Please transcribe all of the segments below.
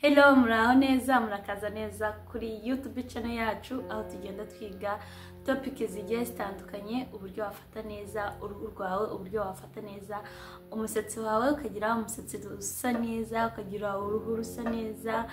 Hello, muraho neza, murakaza neza kuri YouTube channel yacu aho tugenda twiga topic zigiye zitandukanye, uburyo wafata neza uruhu rwawe, uburyo wafata neza umusatsi wawe, ukagira umusatsi usa neza, ukagira uruhu rusa neza.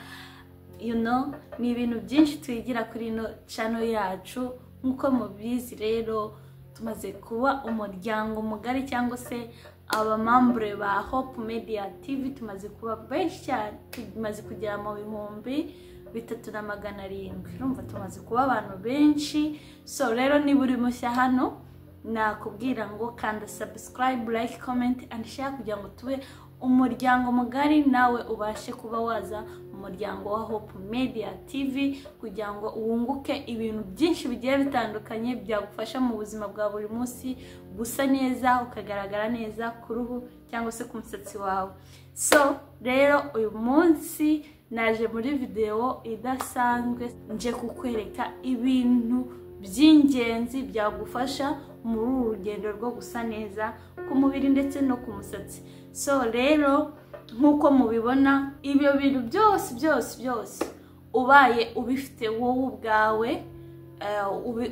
Ni ibintu byinshi twigira kuri ino channel yacu. Nkuko mubizi rero tumaze kuba umuryango mugari cyangwa se abamambure ba Hope Media TV, tumaze kuba benshi cyane, tumaze kugera mu bihumbi 3,700. Urumva tumaze kuba abantu benshi. So rero niba uri mushya hano, nakubwira ngo kanda subscribe, like, comment and share kugira ngo tube umuryango mugari, nawe ubashe kuba waza umuryango wa Hope Media TV kugira ngo uwunguke ibintu byinshi bigiye bitandukanye byagufasha mu buzima bwa buri munsi, gusa neza, ukagaragara neza ku ruhu cyangwa se ku musatsi wawe. So rero uyu munsi naje muri video idasanzwe, nje kukwereka ibintu by'ingenzi byagufasha muri uru rugendo rwo gusa neza ku mubiri ndetse no ku musatsi. So rero nkuko mubibona, ibyo bintu byose ubaye ubifite wowe ubwawe,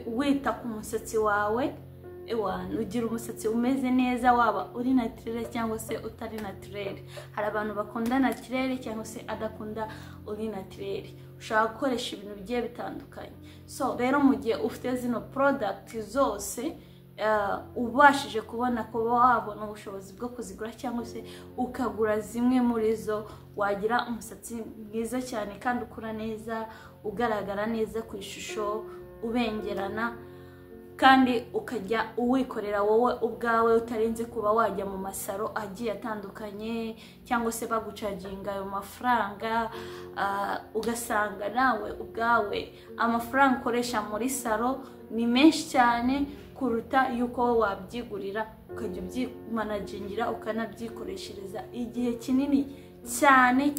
wita ku musatsi wawe, ugira umusatsi umeze neza, waba uri naturel cyangwa se utari naturel. Hari abantu bakunda naturel cyangwa se adakunda uri naturel. Ushaka gukoresha ibintu bigiye bitandukanye. So rero mu gihe ufite zino product zose, ubashije kubona ko wabona ubushobozi bwo kuzigura cyangwa se ukagura zimwe muri zo, wagira umusatsi mwiza cyane kandi ukura neza, ugaragara neza ku ishusho, ubengerana, kandi ukajya uwikorera wowe ubwawe utarinze kuba wajya mu masaro agiye atandukanye cyangwa se bagucaginga ayo mafaranga. Ugasanga nawe ubwawe amafaranga ukoresha muri saro ni menshi cyane kuruta yuko wabyigurira ukajya ubyimanagingira ukanabyikoreshereza igihe kinini cyane.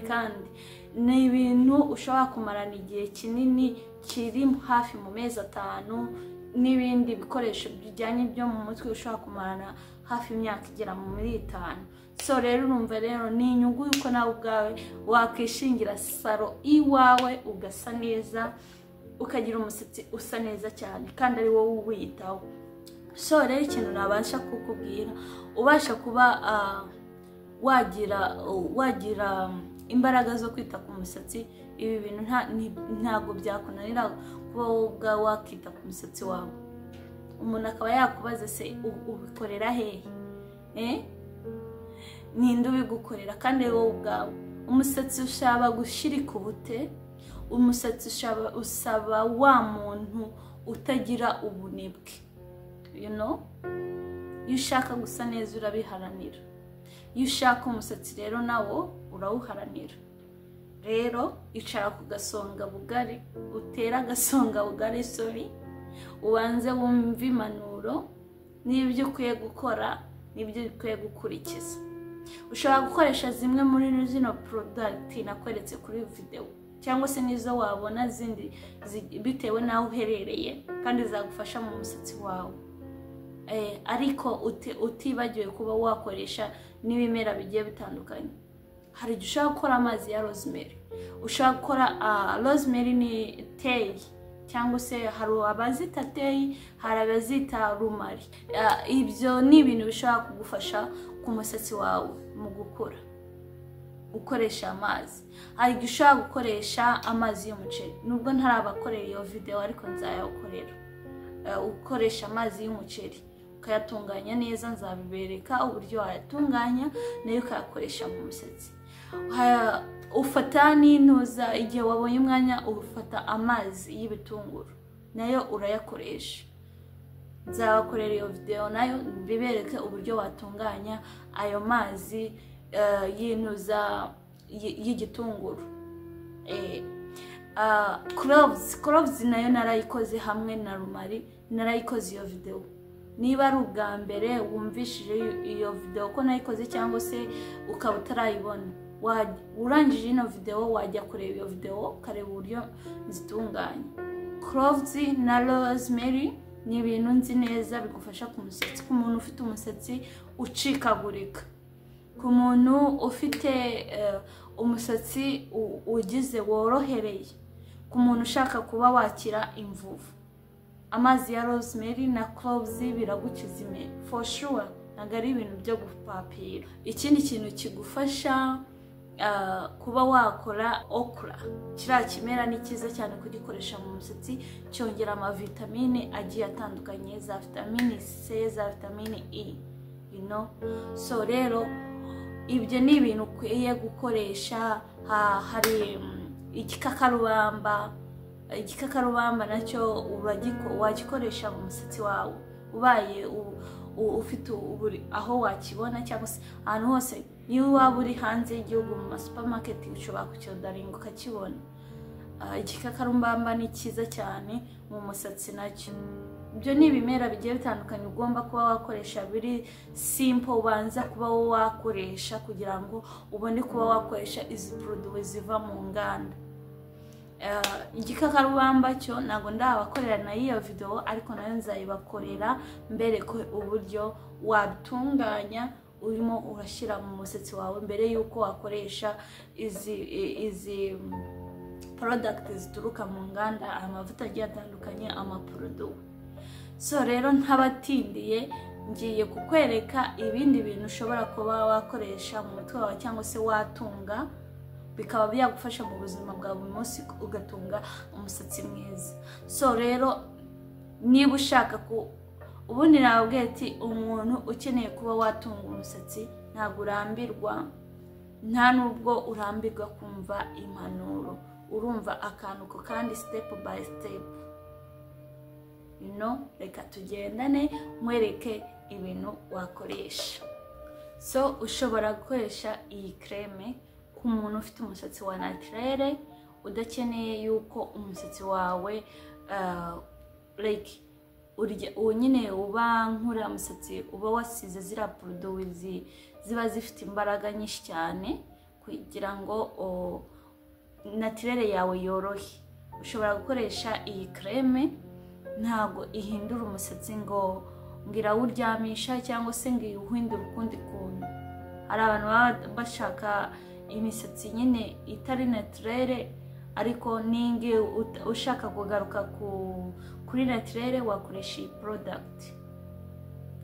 Kandi ni ibintu ushobora kumarana igihe kinini, kiri hafi mu mezi 5, n'ibindi bikoresho bijyanye byo mu mutwe ushobora kumarana hafi imyaka igera muri 5. So rero urumva rero ni inyungu yuko nawe ubwawe wakishingira saro iwawe ugasa neza, ukagira umusatsi usa neza cyane kandi ari wowe uwiyitaho. So rero ikintu nabasha kukubwira, ubasha kuba wagira imbaraga zo kwita ku musatsi, ibi bintu ntago byakunanira kuba wowe ubwawe wakita ku musatsi wawe. Umuntu akaba yakubaza se ubikorera hehe? Ninde ubigukorera? Kandi wowe ubwawe. Umusatsi ushaba gushirika ubute, umusatsi usaba wa muntu utagira ubunebwe. Iyo ushaka gusa neza urabiharanira, iyo ushaka umusatsi rero nawo urawuharanira. Rero icara ku gasonga bugari, utera agasonga bugari, ubanze wumva impanuro n'ibyo ukwiye gukora n'ibyo ukwiye gukurikiza. Ushobora gukoresha zimwe muri zino product nakweretse kuri video, cyangwa se nizo wabona zindi bitewe naho uherereye kandi zagufasha mu musatsi wawe. Ariko utibagiwe kuba wakoresha n'ibimera bigiye bitandukanye. Hari igihe ushobora gukora amazi ya rosemary, ushobora gukora rosemary ni tea, cyangwa se hari abazita tea, hari abazita rumari. Ibyo ni ibintu bishobora kugufasha ku musatsi wawe mu gukura ukoresha amazi. Hari igihe ushobora gukoresha amazi y'umuceri, nubwo ntarabakorera iyo video ariko nzayakorera. Ukoresha amazi y'umuceri ukayatunganya neza, nzabibereka uburyo wayatunganya nayo ukayakoresha mu musatsi. Ufata n'intuza, igihe wabonye umwanya ufata amazi y'ibitunguru nayo urayakoresha. Nzabakorera iyo video nayo bibereke uburyo watunganya ayo mazi y'intuza y'igitunguru. Cloves nayo narayikoze hamwe na rumari, narayikoze iyo video. Niba ari ubwa mbere wumvishije iyo video ko nayikoze cyangwa se ukaba utarayibona, urangije ino video wajya kureba iyo video ukareba uburyo zitunganya. Cloves na rosemary ni ibintu nzi neza bigufasha ku musatsi, ku muntu ufite umusatsi ucikagurika. ku muntu ufite umusatsi ugize worohereye ku muntu ushaka kuba wakira imvuvu. Amazi ya rosemary na cloves biragukiza imeri for sure, ntabwo ari ibintu byo gupapira. Ikindi kintu kigufasha kuba wakora okra, kiriya kimera ni cyiza cyane kugikoresha mu musatsi, cyongera amavitamine agiye atandukanye, za vitamine C, za vitamine E, so rero ibyo ni ibintu ukwiye gukoresha. Hari igikakarubamba nacyo wagikoresha mu musatsi wawe ubaye ufite aho wakibona, cyangwa se ahantu hose. Niyo waba uri hanze y'igihugu mu supermarket ushobora kucyodaringa ukakibona. Igikakarubamba ni cyiza cyane mu musatsi nacyo. Ibyo ni ibimera bigiye bitandukanye ugomba kuba wakoresha, biri simple ubanza kuba wakoresha kugira ngo ubone kuba wakoresha izi produit ziva mu nganda. Igikakarubamba cyo ntago ndabakorera na iyo video, ariko nayo nzayibakorera mbere ko uburyo watunganya urimo urashyira mu musatsi wawe mbere yuko wakoresha izi product zituruka mu nganda, amavuta agiye atandukanye, amaproduit. So rero ntabatindiye, ngiye kukwereka ibindi bintu ushobora kuba wakoresha mu mutwe wawe cyangwa se watunga, bikaba byagufasha mu buzima bwa buri munsi ugatunga umusatsi mwiza. So rero niba ushaka ubundi nababwiye ati umuntu ukeneye kuba watunga umusatsi ntabwo urambirwa, nta nubwo urambirwa kumva impanuro, urumva akantu ko kandi step by step. Reka tugendane nkwereke ibintu wakoresha. So ushobora gukoresha iyi creme ku muntu ufite umusatsi wa naturel, udakeneye yuko umusatsi wawe nyine uba nk'uriya musatsi uba wasize ziriya produit ziba zifite imbaraga nyinshi cyane kugira ngo naturel yawe yorohe. Ushobora gukoresha iyi creme, ntabwo ihindura umusatsi ngo irawuryamisha cyangwa se ngo iwuhindure ukundi kuntu. Hari abantu baba bashaka imisatsi nyine itari naturel, ariko ningi ushaka kugaruka kuri naturel wakoresha iyi product.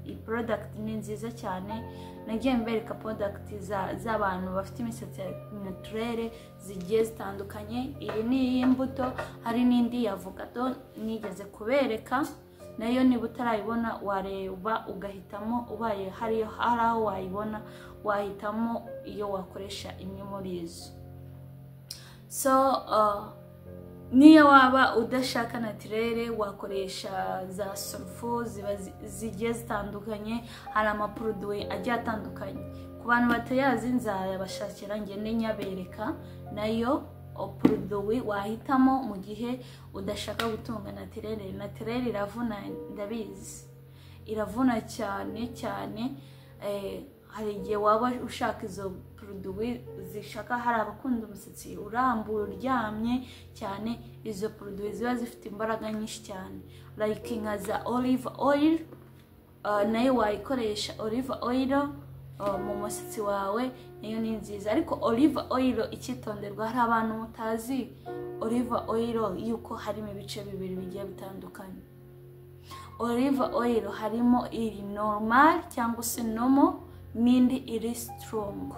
Iyi product ni nziza cyane, nagiye mbereka product z'abantu bafite imisatsi ya naturel zigiye zitandukanye. Iyi ni iy'imbuto, hari n'indi ya avocado nigeze kubereka nayo, niba utarayibona wareba ugahitamo, ubaye hari aho wayibona wahitamo iyo wakoresha imwe muri izo. So niyo waba udashaka naturel wakoresha za sulfo zigiye zitandukanye, hari amaproduit agiye atandukanye. Ku bantu batayazi nzayabashakira ngende nyabereka nayo produit wahitamo mu gihe udashaka gutunga naturel. Naturel iravuna, ndabizi iravuna cyane cyane. Hari igihe waba ushaka izo produit zishaka, hari abakunda umusatsi urambuye uryamye cyane, izo produit ziba zifite imbaraga nyinshi cyane, like nka za olive oil, nayo wayikoresha olive oil mu musatsi wawe, nayo ni nziza. Ariko olive oil icyitonderwa, hari abantu mutazi olive oil yuko harimo ibice bibiri bigiye bitandukanye. Olive oil harimo iri normal cyangwa se normal, n'indi iri strong.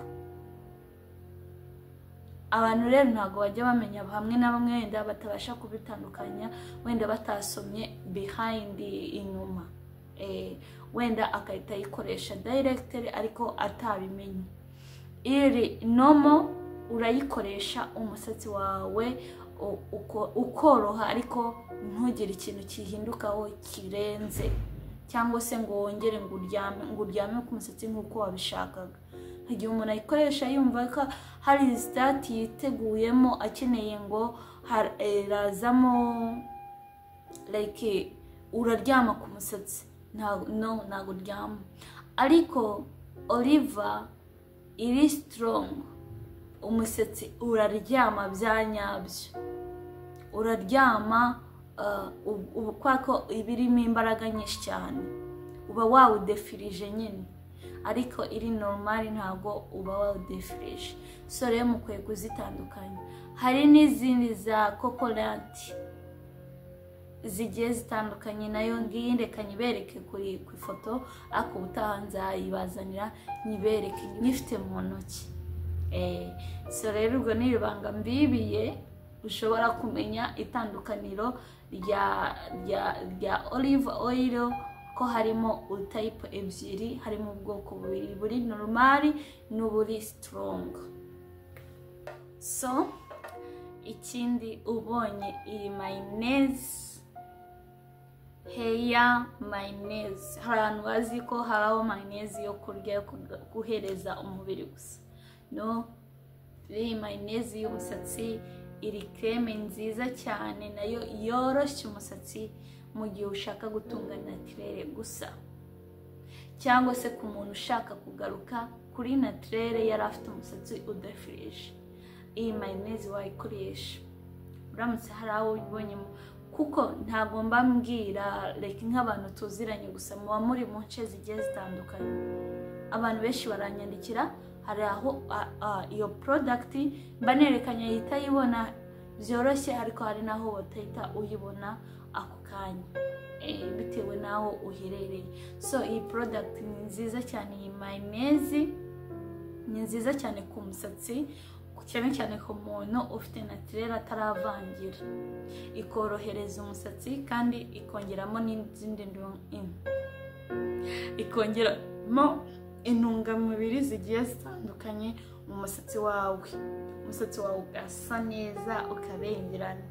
Abantu rero ntabwo bajya bamenya, hamwe na bamwe wenda batabasha kubitandukanya, wenda batasomye behind inyuma, wenda akahita yikoresha directly ariko atabimenye. Iri normal urayikoresha umusatsi wawe ukoroha, ariko ntugire ikintu kihindukaho kirenze, cyangwa se ngo wongere ngo uryame ku musatsi nk'uko wabishakaga. Igihe umuntu ayikoresha yumva ko hari start yiteguyemo, akeneye ngo harazamo like uraryama ku musatsi, ntago uryama. Ariko oliva iri strong, umusatsi uraryama bya nyabyo, uraryama kwako ibirimo imbaraga nyinshi cyane, uba wawudefirije nyine. ariko iri normal ntabwo uba wawudefirishe. So rero mukwiye kuzitandukanya. Hari n'izindi za coconut zigiye zitandukanye, nayo ngiyi reka nyibereke ku ifoto, ariko ubutaha nzayibazanira nyibereke nyifite mu ntoki. So rero ubwo ni ibanga mbibiye, ushobora kumenya itandukaniro rya olive oil, ko harimo type ebyiri, harimo ubwoko bubiri, buri normal n'uburi strong. So ikindi ubonye iyi mayonnaise, hair mayonnaise, hari abantu bazi ko habaho mayonnaise yo kurya guhereza umubiri gusa. No, iyi mayonnaise y'umusatsi iri creme nziza cyane, nayo yoroshya umusatsi mu gihe ushaka gutunga naturelle gusa, cyangwa se ku muntu ushaka kugaruka kuri naturelle yari afite umusatsi udafirishe. Iyi mayonnaise wayikoresha uramutse hari aho ubonyemo, kuko ntabwo mba mbwira like nk'abantu tuziranye gusa, muba muri mu nce zigiye zitandukanye. Abantu benshi baranyandikira, hari aho iyo product mba nerekanye yita yibona byoroshye, ariko hari naho batahita uyibona ako kanya bitewe naho uherereye. So iyi product ni nziza cyane, iyi mayonnaise ni nziza cyane ku musatsi, cyane cyane ku muntu ufite naturelle ataravangira. Ikorohereza umusatsi kandi ikongeramo n'izindi ikongeramo intungamubiri zigiye zitandukanye mu musatsi wawe. Umusatsi wawe ugasa neza ukabengerana.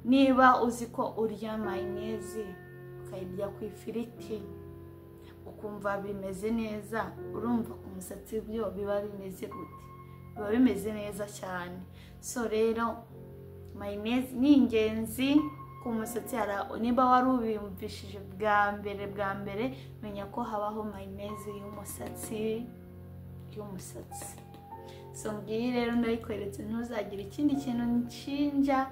Niba uzi ko urya mayonnaise ukayirya ku ifiriti ukumva bimeze neza, urumva ku musatsi byo biba bimeze gute? Biba bimeze neza cyane. So rero mayonnaise ni ingenzi ku musatsi. Niba wari ubiyumvishije bwa mbere, menya ko habaho mayonnaise y'umusatsi. So ngiyi rero ndayikweretse, ntuzagire ikindi kintu nshinja.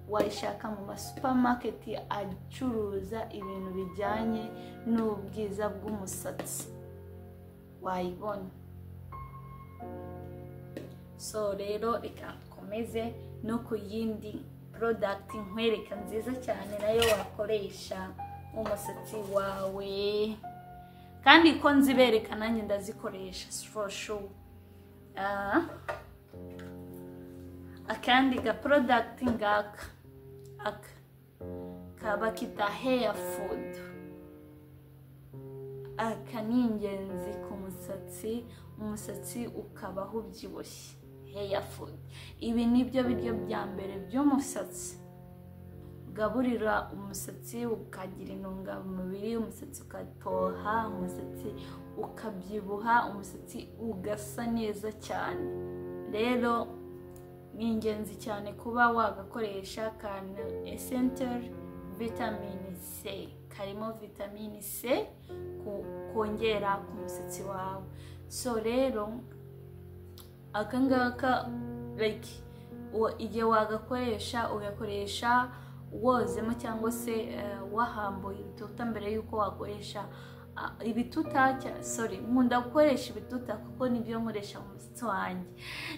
Wayishaka mu supermarket acuruza ibintu bijyanye n'ubwiza bw'umusatsi, wayibona. So rero reka komeze no ku yindi product nkwereka nziza cyane, nayo wakoresha mu musatsi wawe, kandi ko nzibereka nanjye ndazikoresha for sure. Akandi ga product ngaka kaba kita hair food. Aka ni ingenzi ku musatsi, umusatsi ukabaho ubyibushye. Hair food, ibi nibyo biryo bya mbere by'umusatsi. Ugaburira umusatsi ukagira intungamubiri, umusatsi ukatoha, umusatsi ukabyibuha, umusatsi ugasa neza cyane. Rero ni ingenzi cyane kuba wagakoresha kana essential vitamin C. Karimo vitamin C kongera ku musatsi wawe. So rero akangaka like igihe wagakoresha ugakoresha wozemo cyangwa se wahambuye ibituta mbere yuko wakoresha ibituta. Nkunda gukoresha ibituta kuko nibyo nkoresha mu musatsi wanjye,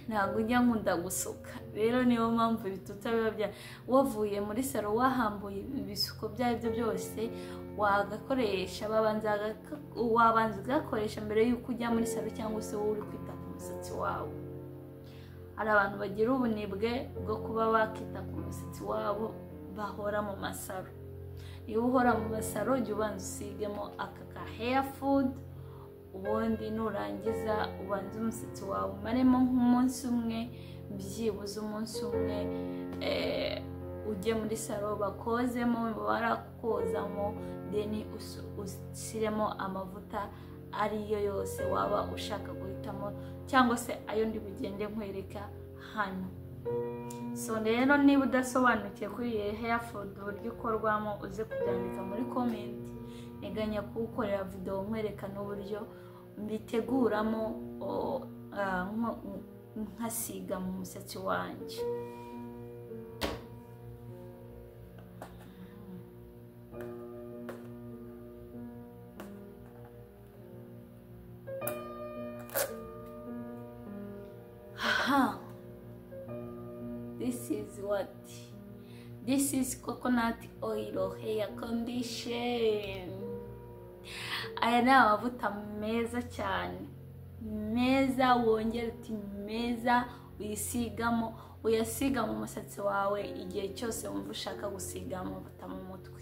ntabwo njya nkunda gusuka. Rero niyo mpamvu ibituta biba wavuye muri salo wahambuye ibisuko byabyo byose wagakoresha, wabanza ugakoresha mbere yuko ujya muri salo cyangwa se wowe uri kwita ku musatsi wawe. Hari abantu bagira ubunebwe bwo kuba bakita ku musatsi wabo bahora mu masaro. Iyo uhora mu masaro jya ubanza usigemo aka hair food, ubundi nurangiza ubanza umusatsi wawe umaremo nk'umunsi umwe, byibuze umunsi umwe, ujye muri salo bakozemo, barakozamo, then usiremo amavuta ariyo yose waba ushaka guhitamo, cyangwa se ayo ndi bugende nkwereka hano. So rero niba udasobanukiye kuri iyi hair food uburyo ikorwamo, uze kubyandika muri comment, nteganya kuwukorera video nkwereka n'uburyo mbiteguramo nkasiga mu musatsi wanjye. this is what? This is coconut oil hair condition. Aya ni amavuta meza cyane, meza, wongera uti meza, uyasiga mu musatsi wawe igihe cyose wumva ushaka gusiga amavuta mu mutwe,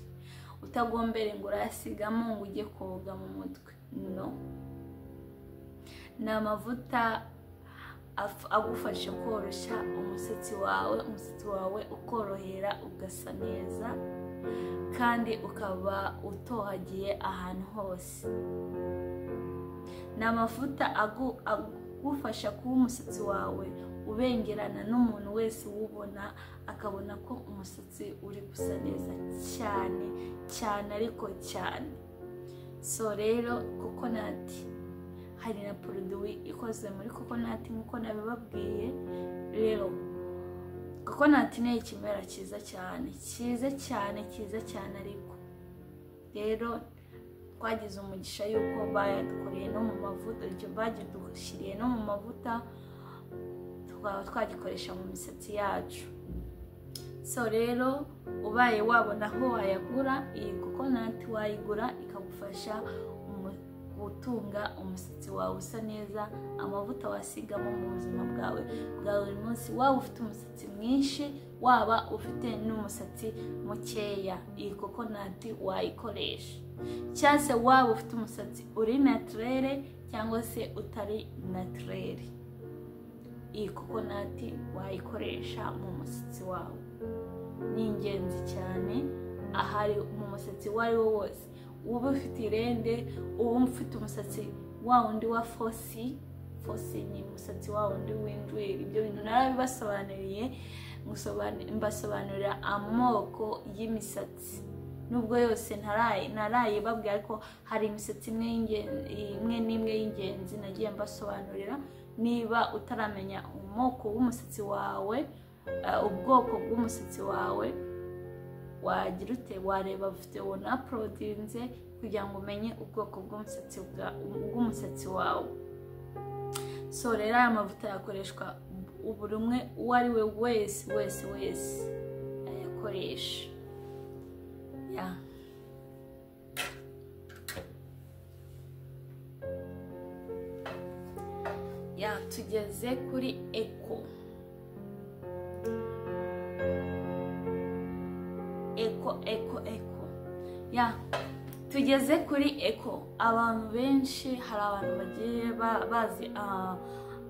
utagombere ngo urayasigamo ngo ujye koga mu mutwe. No, ni amavuta agufasha koroshya umusatsi wawe ukorohera, ugasa neza kandi ukaba utohagiye ahantu hose. Ni amavuta agufasha kuba umusatsi wawe ubengerana, n'umuntu wese ubona akabona ko umusatsi uri gusa neza cyane cyane, ariko cyane. So rero coconut, hari na produit ikoze muri coconut nkuko nabibabwiye. Rero coconut ni ikimera cyiza cyane, ariko rero twagize umugisha yuko bayadukoreye no mu mavuta, icyo bagidushyiriye no mu mavuta tukaba twagikoresha mu misatsi yacu. So rero ubaye wabona aho wayagura, iyi coconut wayigura ikagufasha gutunga umusatsi wawe usa neza, amavuta wasigamo mu buzima bwawe bwa buri munsi, waba ufite umusatsi mwinshi waba ufite n'umusatsi mukeya, iyi coconut wayikoresha. Cyangwa se waba ufite umusatsi uri naturel cyangwa se utari naturel, iyi coconut wayikoresha mu musatsi wawe. Ni ingenzi cyane ahari mu musatsi wari wose, uba ufite irende, uba ufite umusatsi wa wundi wa fosi ni umusatsi wa wundi w'injwiri. Ibyo bintu narabibasobanuriye, mbasobanurira amoko y'imisatsi, nubwo yose narayibabwira, ariko hari imisatsi imwe n'imwe y'ingenzi nagiye mbasobanurira. Niba utaramenya umoko w'umusatsi wawe, ubwoko bw'umusatsi wawe, wagira ute wareba video na uploadinze kugira ngo umenye ubwoko bw'umusatsi wawe. So rero aya mavuta yakoreshwa buri umwe uwo ari we wese ayakoresha. Tugeze kuri Eco. Tugeze kuri Eco. Abantu benshi, hari abantu bagiye bazi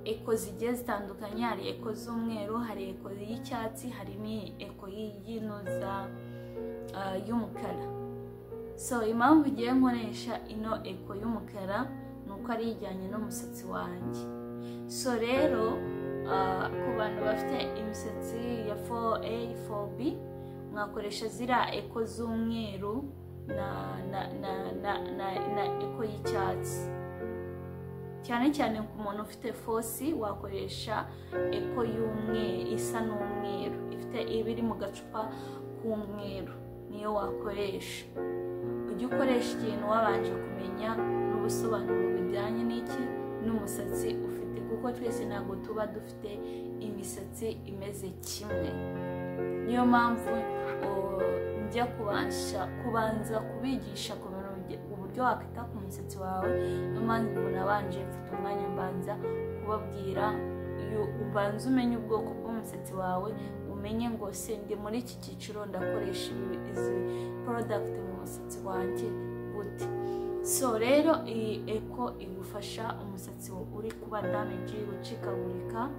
Eco zigiye zitandukanye. Hari Eco z'umweru, hari Eco y'icyatsi, hari ni Eco y'inoza y'umukara. So impamvu ugiye nkoresha ino Eco y'umukara nuko ari ijyanye n'umusatsi wanjye. So rero ku bantu bafite imisatsi ya 4A 4B, mwakoresha zira Eco z'umweru na Eco y'icyatsi. Cyane ku muntu ufite fosi wakoresha Eco y'umweru isa n'umweru, ifite ibiri mu gacupa k'umweru, niyo wakoresha. Ujye ukoresha ikintu wabanje kumenya n'ubusobanuro bijyanye n'iki n'umusatsi ufite, kuko twese ntabwo tuba dufite imisatsi imeze kimwe. Niyo mpamvu njya kubanza kubigisha uburyo wakwita ku musatsi wawe. Niyo mpamvu nabanje mfite umwanya mbanza kubabwira, ubanza umenye ubwoko bw'umusatsi wawe, umenye ngo se ndi muri iki cyiciro ndakoresha izi product mu musatsi wanjye gute. So rero iyi Eco igufasha umusatsi uri kuba damage, gucikagurika,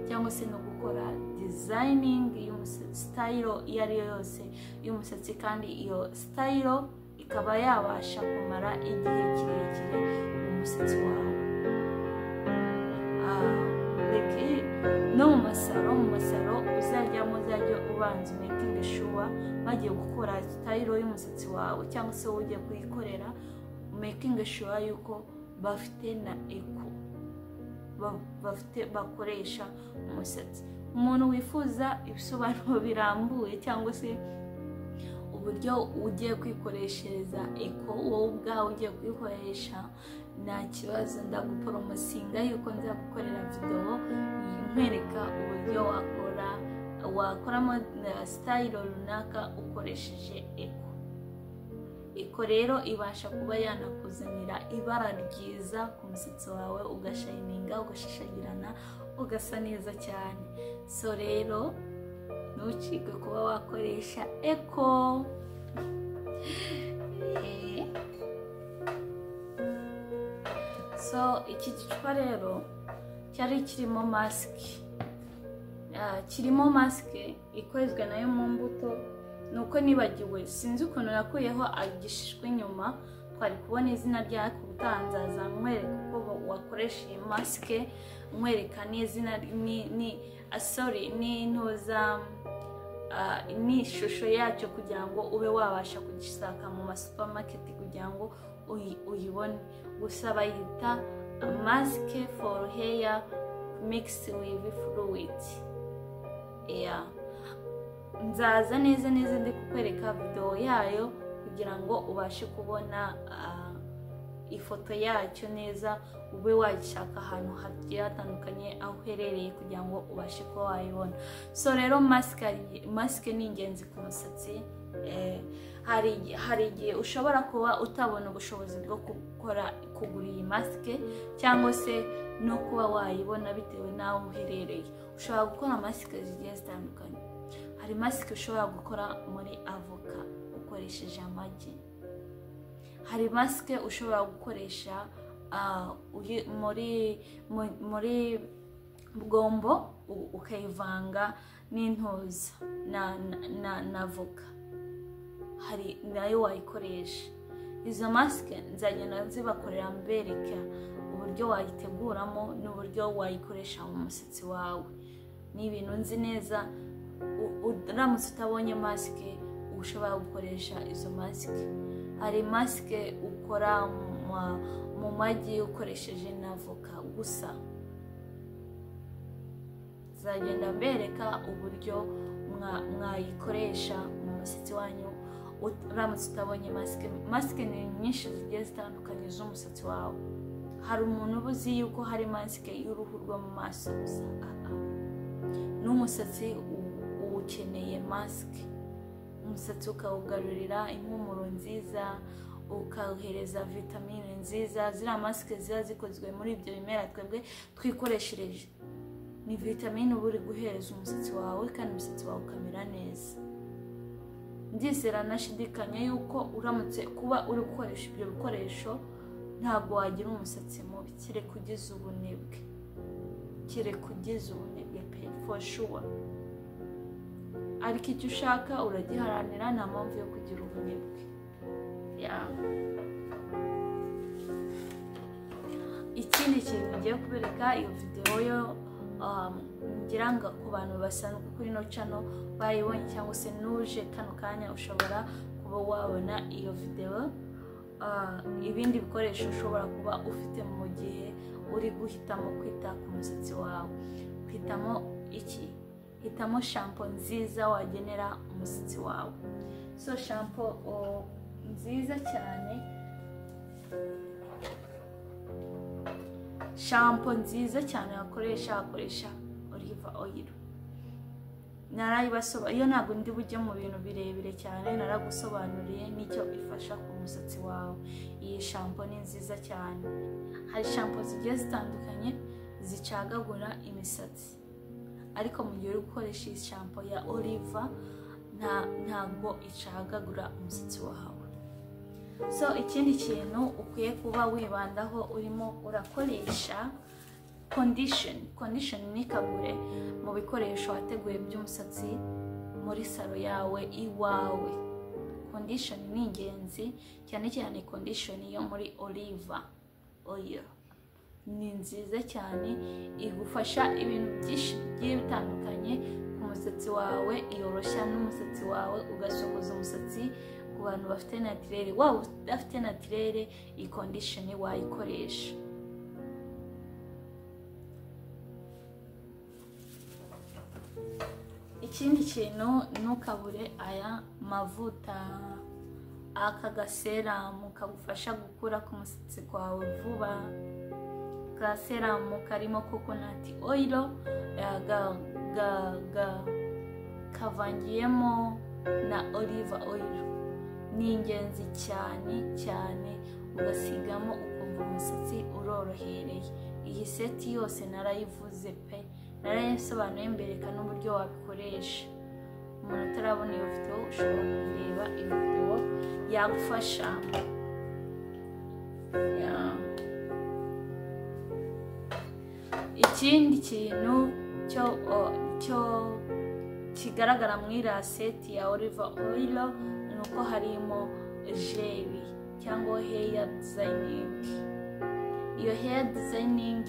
cyangwa se no gukora designing y'umusatsi, style iyo ari yo yose y'umusatsi, kandi iyo style ikaba yabasha kumara igihe kirekire umusatsi wawe. No mu masaro uzajyamo ubanza making sure bagiye gukora style y'umusatsi wawe, cyangwa se ugiye kuyikorera, making sure yuko bafite na Eco bakoresha umusatsi. Umuntu wifuza ibisobanuro birambuye cyangwa se uburyo ugiye kwikoreshereza Eco wowe ubwawe ugiye kwikoresha, nta kibazo, ndaguporomosinga yuko nzagukorera video nkwereka uburyo wakoramo style runaka ukoresheje eko rero ibasha kuba yanakuzanira ibara ryiza ku musatsi wawe, ugashayininga, ugashashagirana, ugasa neza cyane. So rero ntucike kuba wakoresha eko. So iki gicupa rero cyari kirimo masike ikozwe nayo mu mbuto. Nuko nibagiwe, sinzi ukuntu nakuyeho agishishwe inyuma, twari kubona izina ryayo ku butanzaza nkwereka uko wakoresha iyi masike, nkwereka n'izina n'ishusho yacyo kugira ngo ube wabasha kugisaka mu masupamaketi kugira ngo uyibone. Gusa bayita masike for hair mixed with fluid. Nzaza neza ndi kukwereka video yayo kugira ngo ubashe kubona ifoto yacyo neza, ube wayishaka ahantu hagiye hatandukanye aho uherereye kugira ngo ubashe kuba wayibona. So rero masike ni ingenzi ku musatsi. Hari igihe ushobora kuba utabona ubushobozi bwo kugura iyi masike cyangwa se no kuba wayibona bitewe n'aho uherereye. Ushobora gukora masike zigiye zitandukanye. Hari masike ushobora gukora muri avoka ukoresheje amagi. Hari masike ushobora gukoresha muri bwombo ukayivanga n'intuza na avoka, hari nayo wayikoresha. Izo masike nzagenda nzibakorera mbereka uburyo wayiteguramo n'uburyo wayikoresha mu musatsi wawe. Ni ibintu nzi neza. Uramutse utabonye masike ushobora gukoresha izo masike. Hari masike ukora mu magi ukoresheje n'avoka gusa. Nzagenda mbereka uburyo mwayikoresha mu musatsi wanyu uramutse utabonye masike. Masike ni nyinshi zigiye zitandukanye z'umusatsi wawe. Hari umuntu ubuzi yuko hari masike y'uruhu rwo mu maso gusa. N'umusatsi ukeneye masike. Umusatsi ukawugarurira impumuro nziza, ukawuhereza vitamine nziza. Ziriya masike ziba zikozwe muri ibyo bimera twebwe twikoreshereje. Ni vitamine uba uri guhereza umusatsi wawe kandi umusatsi wawe ukamera neza. Ndizera nashidikanya yuko uramutse kuba uri gukoresha ibyo bikoresho ntabwo wagira umusatsi mubi, kereka ugize ubunebwe. Pe, for sure. Ariko icyo ushaka uragiharanira, nta mpamvu yo kugira ubunebwe. Ikindi kintu ngiye kubereka, iyo video yo ngira ngo ku bantu basanzwe kuri no channel bayibonye cyangwa se nuje kano kanya ushobora kuba wabona iyo video. Ibindi bikoresho ushobora kuba ufite mu gihe uri guhitamo kwita ku musatsi wawe. Hitamo shampoo nziza wagenera umusatsi wawe. So shampoo nziza cyane, wakoresha olive oil. Iyo ntabwo ndi bujye mu bintu birebire cyane, naragusobanuriye n'icyo ifasha ku musatsi wawe. Iyi shampoo ni nziza cyane. Hari shampoo zigiye zitandukanye zicagagura imisatsi, ariko mu gihe uri gukoresha iyi shampoo ya olive ntabwo icagagura umusatsi wawe. So ikindi kintu ukwiye kuba wibandaho urimo urakoresha condition nikagure mu bikoresho wateguye by'umusatsi muri salo yawe iwawe. Condition ni ingenzi cyane cyane condition yo muri olive oil. Ni nziza cyane, igufasha ibintu byinshi bigiye bitandukanye ku musatsi wawe, iyoroshya n'umusatsi wawe, ugasokoza umusatsi. Ku bantu bafite naturelle, waba udafite naturelle, iyi condition wayikoresha. Ikindi kintu ntukabure aya mavuta, aka gaseramu kagufasha gukura ku musatsi kwawe vuba. Gaseramu karimo coconut oil, kavangiyemo na olive oil. Ni ingenzi cyane cyane, ugasigamo ukumva umusatsi urorohereye. Iyi seti yose narayivuze pe, narayisobanuye mbereka n'uburyo wabikoresha. Umuntu atarabona iyo video ushobora kureba iyo video yagufasha. Ikindi kintu cyo kigaragara muri iriya seti ya olive oil ni uko harimo jeli cyangwa hair designing. Iyo hair designing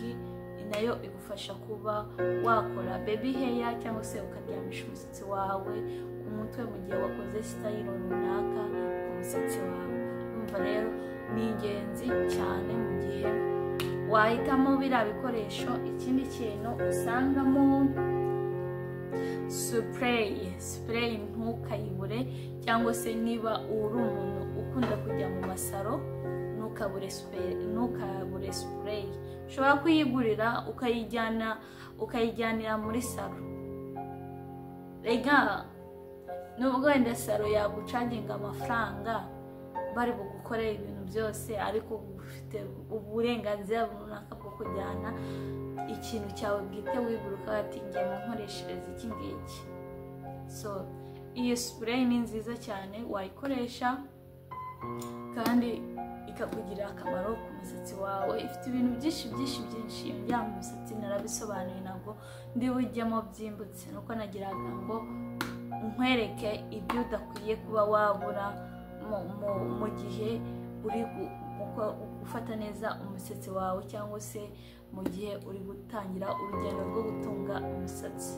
nayo igufasha kuba wakora baby hair cyangwa se ukaryamisha umusatsi wawe ku mutwe mu gihe wakoze style runaka ku musatsi wawe. Umva rero ni ingenzi cyane mu gihe wahitamo biriya bikoresho. Ikindi kintu usangamo spray ntukayibure, cyangwa se niba uri umuntu ukunda kujya mu masaro ntukabure spray. Ushobora kuyigurira ukayijyanira muri saro. Rega nubwo wenda saro yagucaginga amafaranga bari bugukorera ibintu byose, ariko ufite uburenganzira runaka bwo kujyana ikintu cyawe bwite wiguruka ati ngiye mu nkoreshereza iki ngiki. So iyi spray ni nziza cyane, wayikoresha kandi ikakugirira akamaro ku musatsi wawe. Ifite ibintu byinshi yongera mu musatsi, narabisobanuye ntabwo ndi bujyemo byimbutse, nuko nagiraga ngo nkwereke ibyo udakwiye kuba wabura mu gihe uri gufata neza umusatsi wawe, cyangwa se mu gihe uri gutangira urugendo rwo gutunga umusatsi.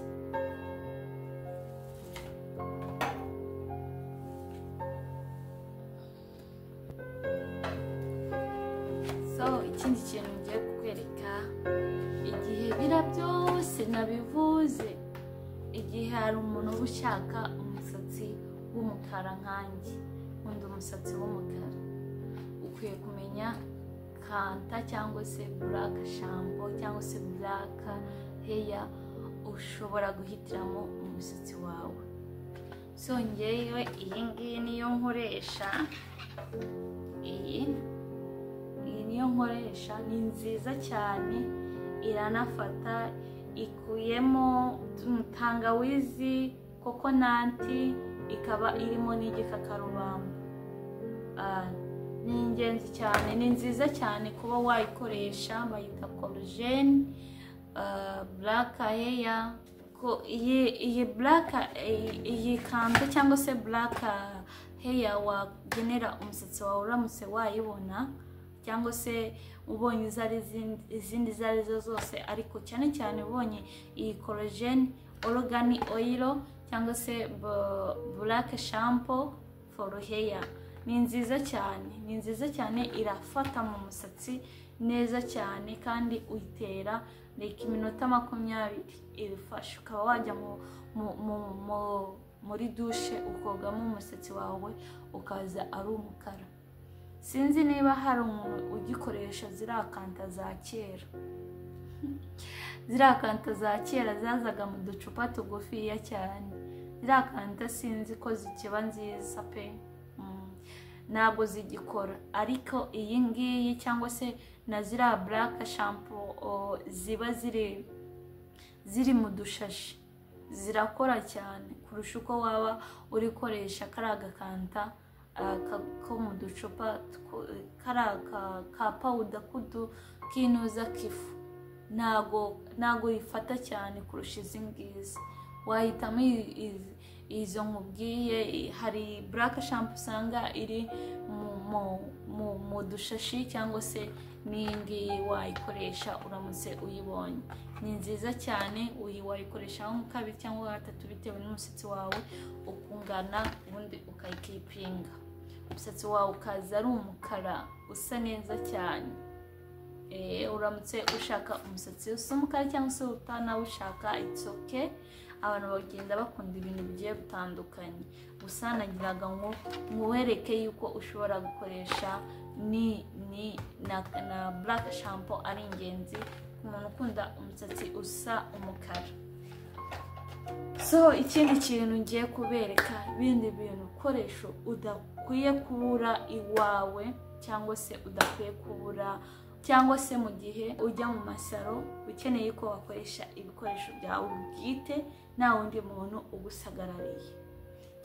So ikindi kintu ngiye kukwereka, igihe bira byose nabivuze, igihe hari umuntu uba ushaka umusatsi w'umukara nkanjye, nkunda umusatsi w'umukara, ukwiye kumenya kanta cyangwa se black shampoo cyangwa se black hair ushobora guhitiramo umusatsi wawe. So ngewe iyi ngiyi niyo nkoresha, iyi niyo nkoresha, ni nziza cyane, iranafata, ikuyemo tangawizi, kokonati, ikaba irimo n'igikakarubamba. Ni ingenzi cyane, ni nziza cyane kuba wayikoresha. Bayita collagen black hair. Iyi kanta cyangwa se black hair wagenera umusatsi wawe uramutse wayibona, cyangwa se ubonye izindi izo arizo zose, ariko cyane cyane ubonye iyi collagen organ oil cyangwa se black shampoo for hair, ni nziza cyane, irafata mu musatsi neza cyane, kandi uyitera like iminota 20 irifasha. Ukaba wajya muri dushe ukogamo umusatsi wawe ukaza ari umukara. Sinzi niba hari umuntu ugikoresha ziriya kanta za kera. Ziriya kanta za kera zazaga mu ducupa tugufiya cyane. Ziriya kanta sinzi ko zikiba nziza pe, ntabwo zigikora. Ariko iyi ngiyi cyangwa se na ziriya black shampoo ziba ziri mu dushashi, zirakora cyane kurusha uko waba urikoresha kariya gakanta ko mu ducupa, ka powder kinuza kifu. Ntago ifata cyane kurusha izi ngizi. Wahitamo izo nkubwiye. Hari black shampoo usanga iri mu dushashi, cyangwa se n'ingi wayikoresha uramutse uyibonye. Ni nziza cyane, wayikoresha nko kabiri cyangwa gatatu bitewe n'umusatsi wawe ukungana, ubundi ukayikipinga. Umusatsi wawe ukaza ari umukara usa neza cyane. Uramutse ushaka umusatsi usa umukara cyangwa se utanawushaka, it's okay. Abantu bagenda bakunda ibintu bigiye bitandukanye. Gusa nagiraga ngo muwereke yuko ushobora gukoresha na black shampoo ari ingenzi ku muntu ukunda umusatsi usa umukara. So ikindi kintu ngiye kubereka, ibindi bintu koresho udakwiye kubura iwawe, cyangwa se udakwiye kubura, cyangwa se mu gihe ujya mu masaro ukeneye ko wakoresha ibikoresho byawe bwite nta wundi muntu ugusagarariye,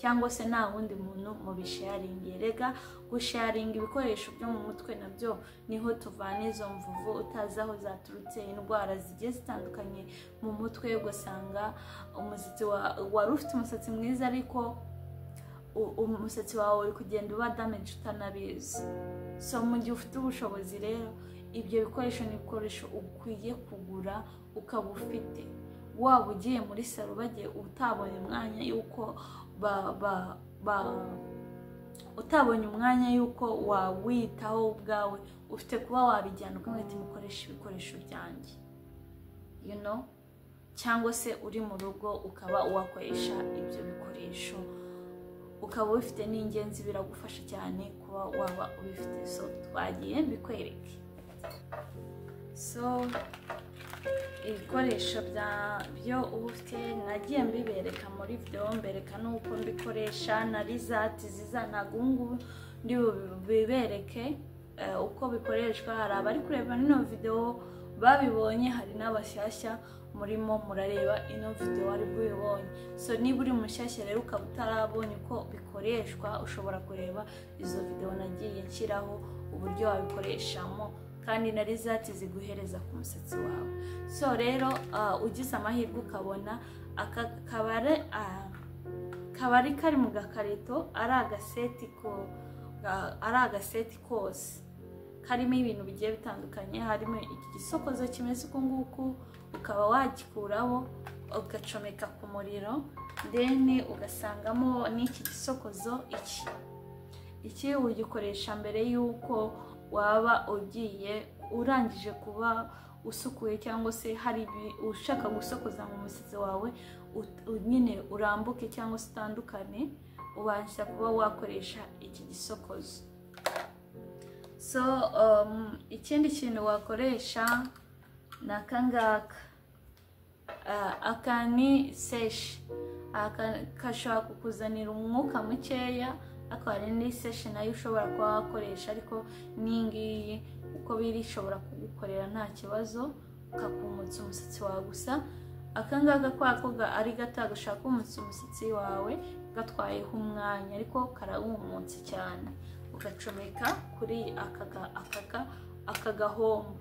cyangwa se nta wundi muntu mu bisharingi. Rega gusharinga ibikoresho byo mu mutwe nabyo niho tuvana izo mvuvu utazi aho zaturutse, indwara zigiye zitandukanye mu mutwe. Ugasanga umusatsi wari ufite umusatsi mwiza ariko umusatsi wawe uri kugenda uba damage utanabizi. So mu gihe ufite ubushobozi rero, ibyo bikoresho ni ibikoresho ukwiye kugura ukaba ufite. Waba ugiye muri salo bagiye utabonye umwanya yuko utabonye umwanya yuko wawitaho ubwawe, ufite kuba wabijyana ukamwita mukoresha ibikoresho byanjye, you know, cyangwa se uri mu rugo ukaba wakoresha ibyo bikoresho ukaba ubifite. n'ingenzi biragufasha cyane kuba waba ubifite. So twagiye mbikwereke. So ibikoresho byo ufite nagiye mbibereka muri video, mbereka nuko mbikoresha na result zizanaga ngubu ndi bibereke uko bikoreshwa. Hari abari kureba ino video babibonye, hari n'abashyashya murimo murareba ino video ari buyibonye. So niba uri mushyashya rero ukaba utarabonye uko bikoreshwa, ushobora kureba izo video nagiye nshyiraho uburyo wabikoreshamo, kandi na result ziguhereza ku musatsi wawe. So rero ugize amahirwe ukabona aka kabari kari mu gakarito ari agaseti kose karimo ibintu bigiye bitandukanye. Harimo iki gisokozo kimeze uko nguku, ukaba wagikuraho ugacomeka ku muriro, then ugasangamo n'iki gisokozo. Iki ugikoresha mbere yuko waba ugiye urangije kuba usukuye, cyangwa se hari ushaka gusokoza mu musatsi wawe nyine urambuke cyangwa se utandukane, ubasha kuba wakoresha iki gisokozo. So ikindi kintu wakoresha ni akangaka. Aka ni seshi, kashobora kukuzanira umwuka mukeya, ariko hari indi seshi nayo ushobora kuba wakoresha, ariko n'ingiyi uko biri ishobora kugukorera nta kibazo, kakumutsa umusatsi wawe. Gusa akangaka kwako ari gato gashaka kumutsa umusatsi wawe gatwayeho umwanya, ariko karawumutse cyane. Ugacomeka kuri aka gahombo.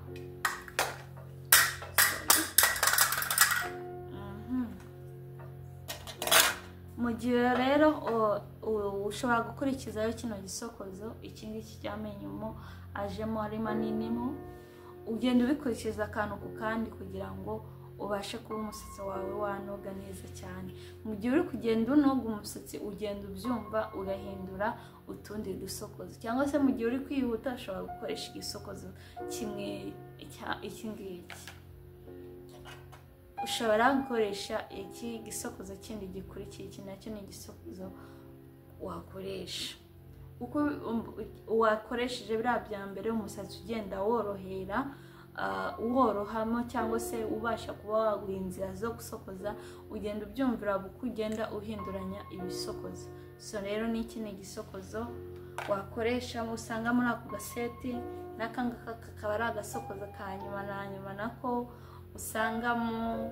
Mu gihe rero ushobora gukurikizayo kino gisokozo, iki ngiki cyamenyemo ajemo ari maninimo, ugenda ubikurikiza akantu ku kandi kugira ngo ubashe kuba umusatsi wawe wanoga neza cyane. Mu gihe uri kugenda unoga umusatsi, ugenda ubyumva ugahindura utundi dusokozo, cyangwa se mu gihe uri kwihuta ushobora gukoresha igisokozo kimwe iki ngiki. Ushobora gukoresha iki gisokozo kindi gikurikiye, iki nacyo ni igisokozo wakoresha. Uko wakoresheje biriya bya mbere, umusatsi ugenda worohera, worohamo, cyangwa se ubasha kuba waguha inzira zo gusokoza, ugenda ubyumvira uko ugenda uhinduranya ibisokozo. So rero n'iki ni igisokozo wakoresha, usanga muri ako gaseti. N'akangaka kakaba ari agasokozo ka nyuma na nyuma, nako usangamo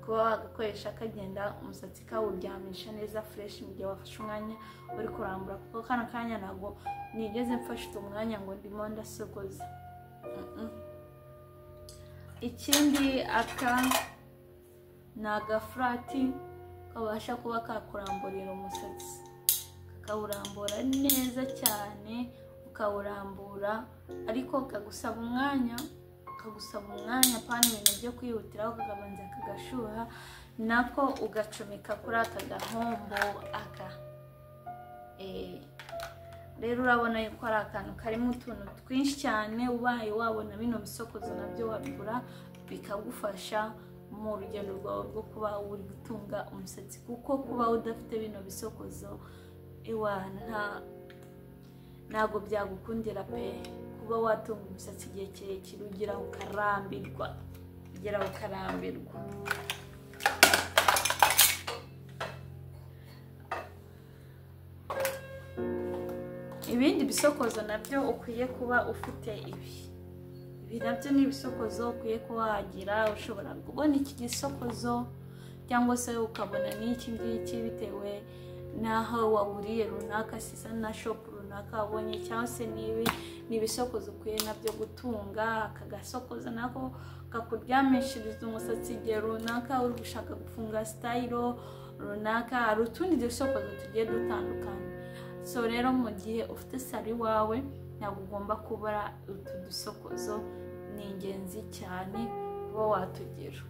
kuba wagakoresha kagenda umusatsi kawuryamisha neza fresh mu gihe wafashe umwanya uri kurambura, kuko kana kanya ntabwo nigeze mfashe umwanya ngo ndimo ndasokoza. Ikindi aka ni agafurati kabasha kuba kakuramburira umusatsi, kakawurambura neza cyane, ukawurambura ariko kagusaba umwanya pani ibintu byo kwihutiraho, kakabanza kagashuha, nako ugacomeka kuri aka gahombo aka. Rero urabona yuko ari akantu karimo utuntu twinshi cyane. Ubaye wabona bino bisokozo nabyo wabigura bikagufasha mu rugendo rwawe rwo kuba uri gutunga umusatsi, kuko kuba udafite bino bisokozo ntabwo byagukundira pe. Kuba watunga umusatsi igihe kirekire ugera ukarambirwa. ibindi bisokozo nabyo ukwiye kuba ufite ibi nabyo ni ibisokozo ukwiye kuba wagira. Ushobora kubona iki gisokozo cyangwa se ukabona n'iki ngiki bitewe n'aho waguriye runaka, sisa na shop runaka wabonye, cyangwa se ni ibisokozo ukwiye nabyo gutunga. Aka gasokozo nako kakuryamishiriza umusatsi igihe runaka uri gushaka gufunga style runaka. Hari utundi dusokozo tugiye dutandukanye. So rero mu gihe ufite sari wawe ntabwo ugomba kubura utu dusokozo, ni ingenzi cyane kuba watugira.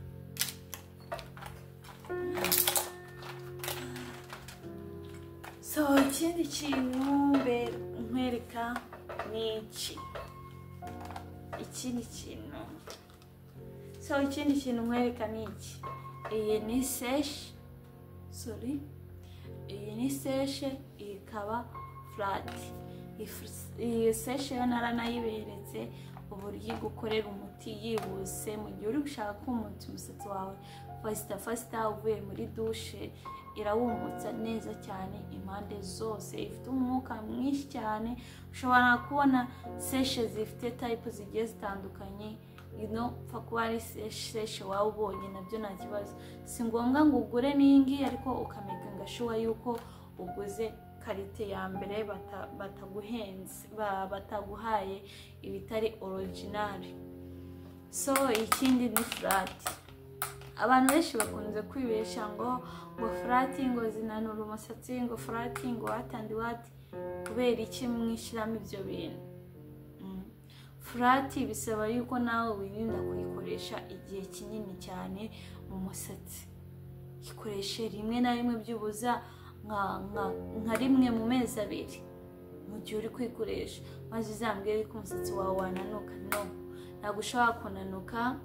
So ikindi kintu nkwereka ni ikindi kintu. So ikindi kintu nkwereka ni iki. Iyi ni seshe, iyi ni seshe, ikaba flat. Iyi seshe yo naranayiberetse uburyo gukorera umuti yihuse mu gihe uri gushaka kumutsa umusatsi wawe fasita uvuye muri dushe. Irawumutsa neza cyane impande zose, ifite umwuka mwinshi cyane. Ushobora kubona seshe zifite type zigiye zitandukanye, pfa kuba ari seshe waba ubonye nabyo nta kibazo. Si ngombwa ngo ugure n'ingi, ariko ukamakinga sure yuko uguze karite ya mbere, bataguhaye ibitari original. So ikindi ni flat. Abantu benshi bakunze kwibesha ngo flat ngo zinanura umusatsi, ngo flat ngo watandi wati. Kubera iki mwishyiramo ibyo bintu? Flat bisaba yuko nawe wirinda kuyikoresha igihe kinini cyane mu musatsi. Ikoreshe rimwe na rimwe byubuza nka rimwe mu mezi 2 mu gihe uri kwikoresha, maze uzambwire ko umusatsi wawe wananuka. No, ntabwo ushobora kunanuka,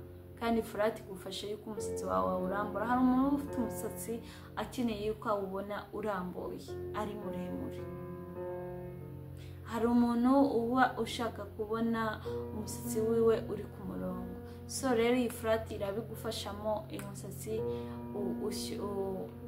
kandi flat igufasha yuko umusatsi wawe urambura. Hari umuntu ufite umusatsi akeneye yuko awubona urambuye ari muremure. Hari umuntu uba ushaka kubona umusatsi wiwe uri ku murongo. So rero iyi flat irabigufashamo. Umusatsi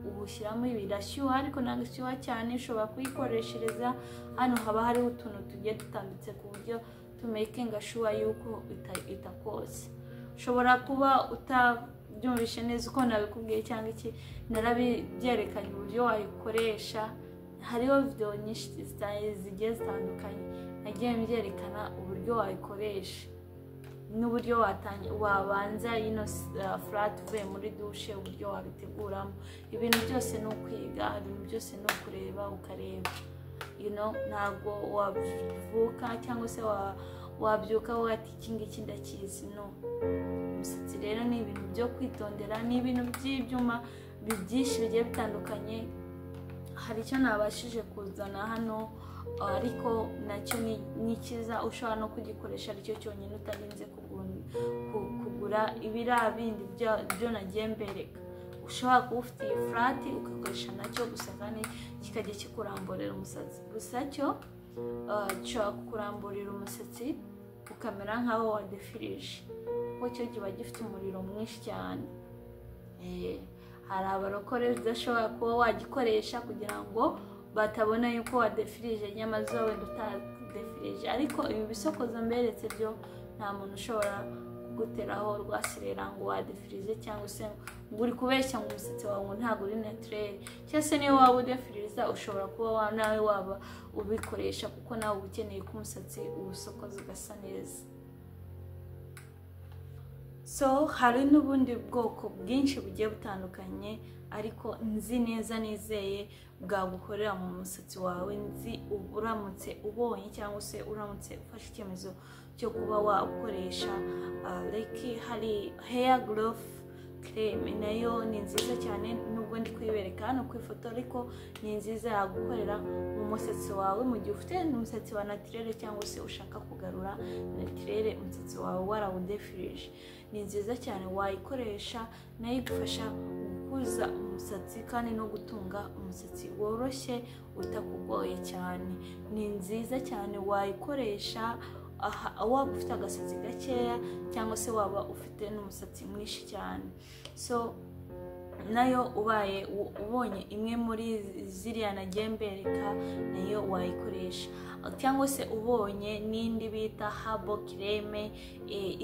ubushyiramo birashyuha, ariko ntabwo ishyuha cyane. Ushobora kuyikoreshereza hano, haba hariho utuntu tugiye dutambitse ku buryo tumakinga sure yuko itakose. Ushobora kuba utabyumvishe neza uko nabikubwiye cyangwa iki, narabyerekanye uburyo wayikoresha. Hariho video nyinshi zigiye zitandukanye nagiye mbyerekana uburyo wayikoresha n'uburyo wabanza ino flat uvuye muri dushe, uburyo wabiteguramo. Ibintu byose ni ukwiga, ibintu byose ni ukureba ukareba. Ntabwo wavuka cyangwa se wabyuka wati iki ngiki ndakizi. No, umusatsi rero ni ibintu byo kwitondera, ni ibintu by'ibyuma byinshi bigiye bitandukanye. Hari icyo nabashije kuzana hano, ariko nacyo ni cyiza. Ushobora no kugikoresha aricyo cyonyine utarinze kugura ibira bindi byo nagiye mbereka. Ushobora kuba ufite iyi flat ukakoresha nacyo gusa, kandi kikajya kikuramburira umusatsi. Gusa cyo gishobora kukuramburira umusatsi ukamera nkaho wadefirije, kuko cyo kiba gifite umuriro mwinshi cyane. Hari abarokore udashobora kuba wagikoresha kugira ngo batabona yuko wadefirije inyama zawe utadefirije. Ariko ibi bisokozo mberetse byo nta muntu ushobora kuguteraho rwasirera ngo wadefirije, cyangwa se ngo uri kubeshya ngo umusatsi wawe ntabwo uri naturel. Cyangwa se niyo waba udefiriza ushobora kuba nawe waba ubikoresha, kuko nawe uba ukeneye ko umusatsi ubusokozo ugasa neza. So hari n'ubundi bwoko bwinshi bugiye butandukanye, ariko nzi neza nizeye bwagukorera mu musatsi wawe. Nzi uramutse ubonye cyangwa se uramutse ufashe icyemezo cyo kuba wakoresha hari hair growth cream. Nayo ni nziza cyane, nubwo ndi kwibereka hano ku ifoto, ariko ni nziza yagukorera mu musatsi wawe mu gihe ufite umusatsi wa naturel, cyangwa se ushaka kugarura naturel umusatsi wawe warawudefirije. Ni nziza cyane, wayikoresha. Nayo igufasha gukuza umusatsi kandi no gutunga umusatsi woroshye utakugoye cyane. Ni nziza cyane, wayikoresha waba ufite agasatsi gakeya cyangwa se waba ufite n'umusatsi mwinshi cyane. So nayo ubaye ubonye imwe muri ziriya nagiye mbereka nayo wayikoresha, cyangwa se ubonye n'indi bita habo creme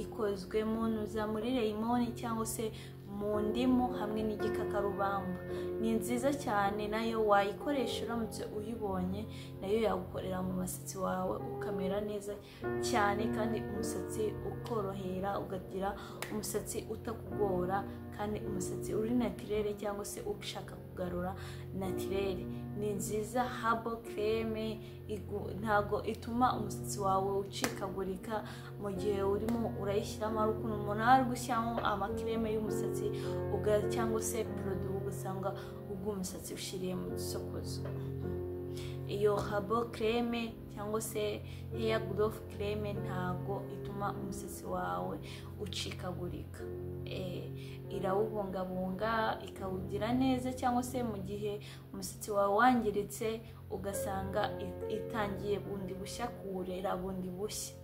ikozwe mu nuza muri lemon cyangwa se mu ndimu hamwe n'igikakarubamba. Ni nziza cyane, nayo wayikoresha uramutse uyibonye, nayo yagukorera mu musatsi wawe ukamera neza cyane kandi umusatsi ukorohera, ugagira umusatsi utakugora kandi umusatsi uri naturel cyangwa se ushaka kugarura naturel. Ni nziza habo creme, ntago ituma umusatsi wawe ucikagurika mu gihe urimo urayishyiramo. Ari ukuntu umuntu ari gushyiramo amakreme y'umusatsi cyangwa se produit ugasanga ubwo umusatsi ushiriye mu gisokozo. Iyo habo creme cyangwa se hair growth creme ntago ituma umusatsi wawe ucikagurika, irawubungabunga ikawugira neza, cyangwa se mu gihe umusatsi wawe wangiritse ugasanga itangiye bundi bushya kuwurera bundi bushya,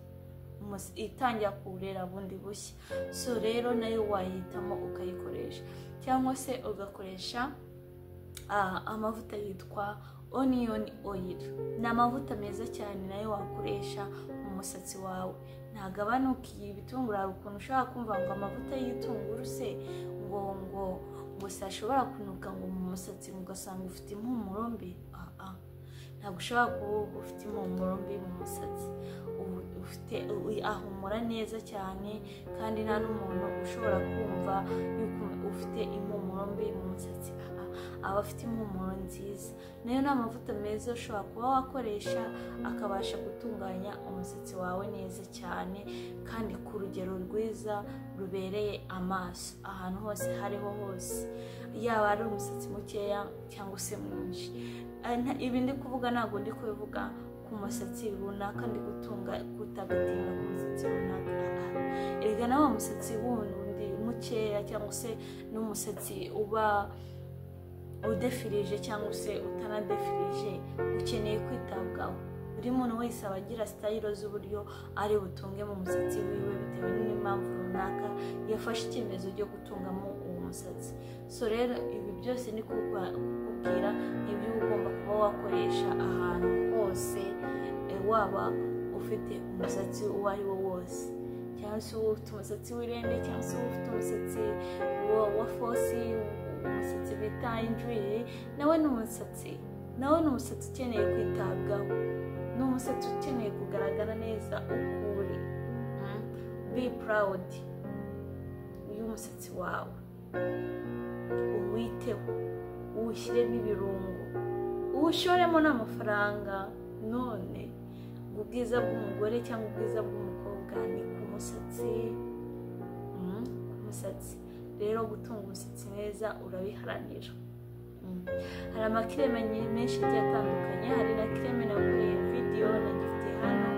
itangira kuwurera bundi bushya. So rero nayo wayitamo ukayikoresha, cyangwa se ugakoresha amavuta yitwa onion oil. Ni amavuta meza cyane nayo wakoresha mu musatsi wawe, ntagabanukiye ibitunguru. Hari ukuntu ushobora kumva ngo amavuta y'ibitunguru se ngo ashobora kunuka ngo mu musatsi ugasanga ufite impumuro mbi. Ntabwo ushobora kuba ufite impumuro mbi mu musatsi, ahumura neza cyane, kandi nta n'umuntu ushobora kumva yuko ufite impumuro mbi mu musatsi. Aba afite impumuro nziza. Nayo ni amavuta meza ushobora kuba wakoresha akabasha gutunganya umusatsi wawe neza cyane, kandi ku rugero rwiza rubereye amaso ahantu hose hariho hose, yaba ari umusatsi mukeya cyangwa se mwinshi. Ibi ndi kuvuga ntabwo ndi kubivuga ku musatsi runaka, ndi kutagatinda ku musatsi runaka. Erega nawe umusatsi wundi mukeya cyangwa se n'umusatsi uba udefirije cyangwa se utanadefirije ukeneye kwitabwaho. Buri muntu wese aba agira style z'uburyo ari butunge mu musatsi wiwe bitewe n'impamvu runaka yafashe icyemezo cyo gutungamo uwo musatsi. So rero ibi byose ni kukubwira ibyo ugomba kuba wakoresha ahantu hose, waba ufite umusatsi uwo ari wo wose, cyangwa se ufite umusatsi w'irende, cyangwa se ufite umusatsi wa fosi, umusatsi bita injwiri. nawe ni umusatsi ukeneye kwitabwaho, ni umusatsi ukeneye kugaragara neza uko uri. Be proud y'umusatsi wawe, uwiteho, uwushyiremo ibirungo, uwushoremo n'amafaranga. None ubwiza bw'umugore cyangwa ubwiza bw'umukobwa ni ku musatsi. Rero gutunga umusatsi neza urabiharanira. Hari amakreme menshi agiye atandukanye. Hari na kreme nakoreye video nagifite hano,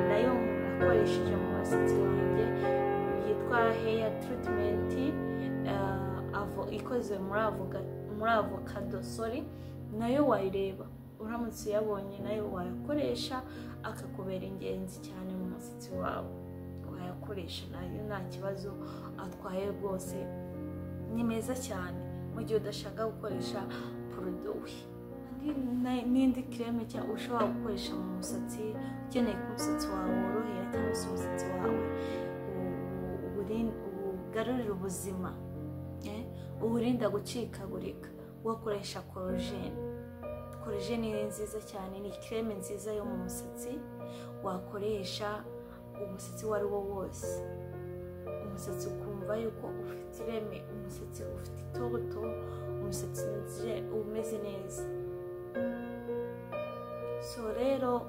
nayo nakoresheje mu musatsi wanjye, yitwa hair treatment, ikoze muri avocado. Nayo wayireba uramutse uyabonye, nayo wayakoresha akakubera ingenzi cyane mu musatsi wawe. Wayakoresha nayo nta kibazo atwaye rwose, ni meza cyane mu gihe udashaka gukoresha produit. N'indi creme cyangwa ushobora gukoresha mu musatsi ukeneye ko umusatsi wawe worohera, cyangwa se umusatsi wawe ugarurira ubuzima, uwurinda gucikagurika, wakoresha collagen. Collagen ni nziza cyane, ni creme nziza yo mu musatsi wakoresha umusatsi wari wo wose. Umusatsi ukumva yuko ufite ireme, umusatsi ufite itoto, umusatsi umeze neza. So rero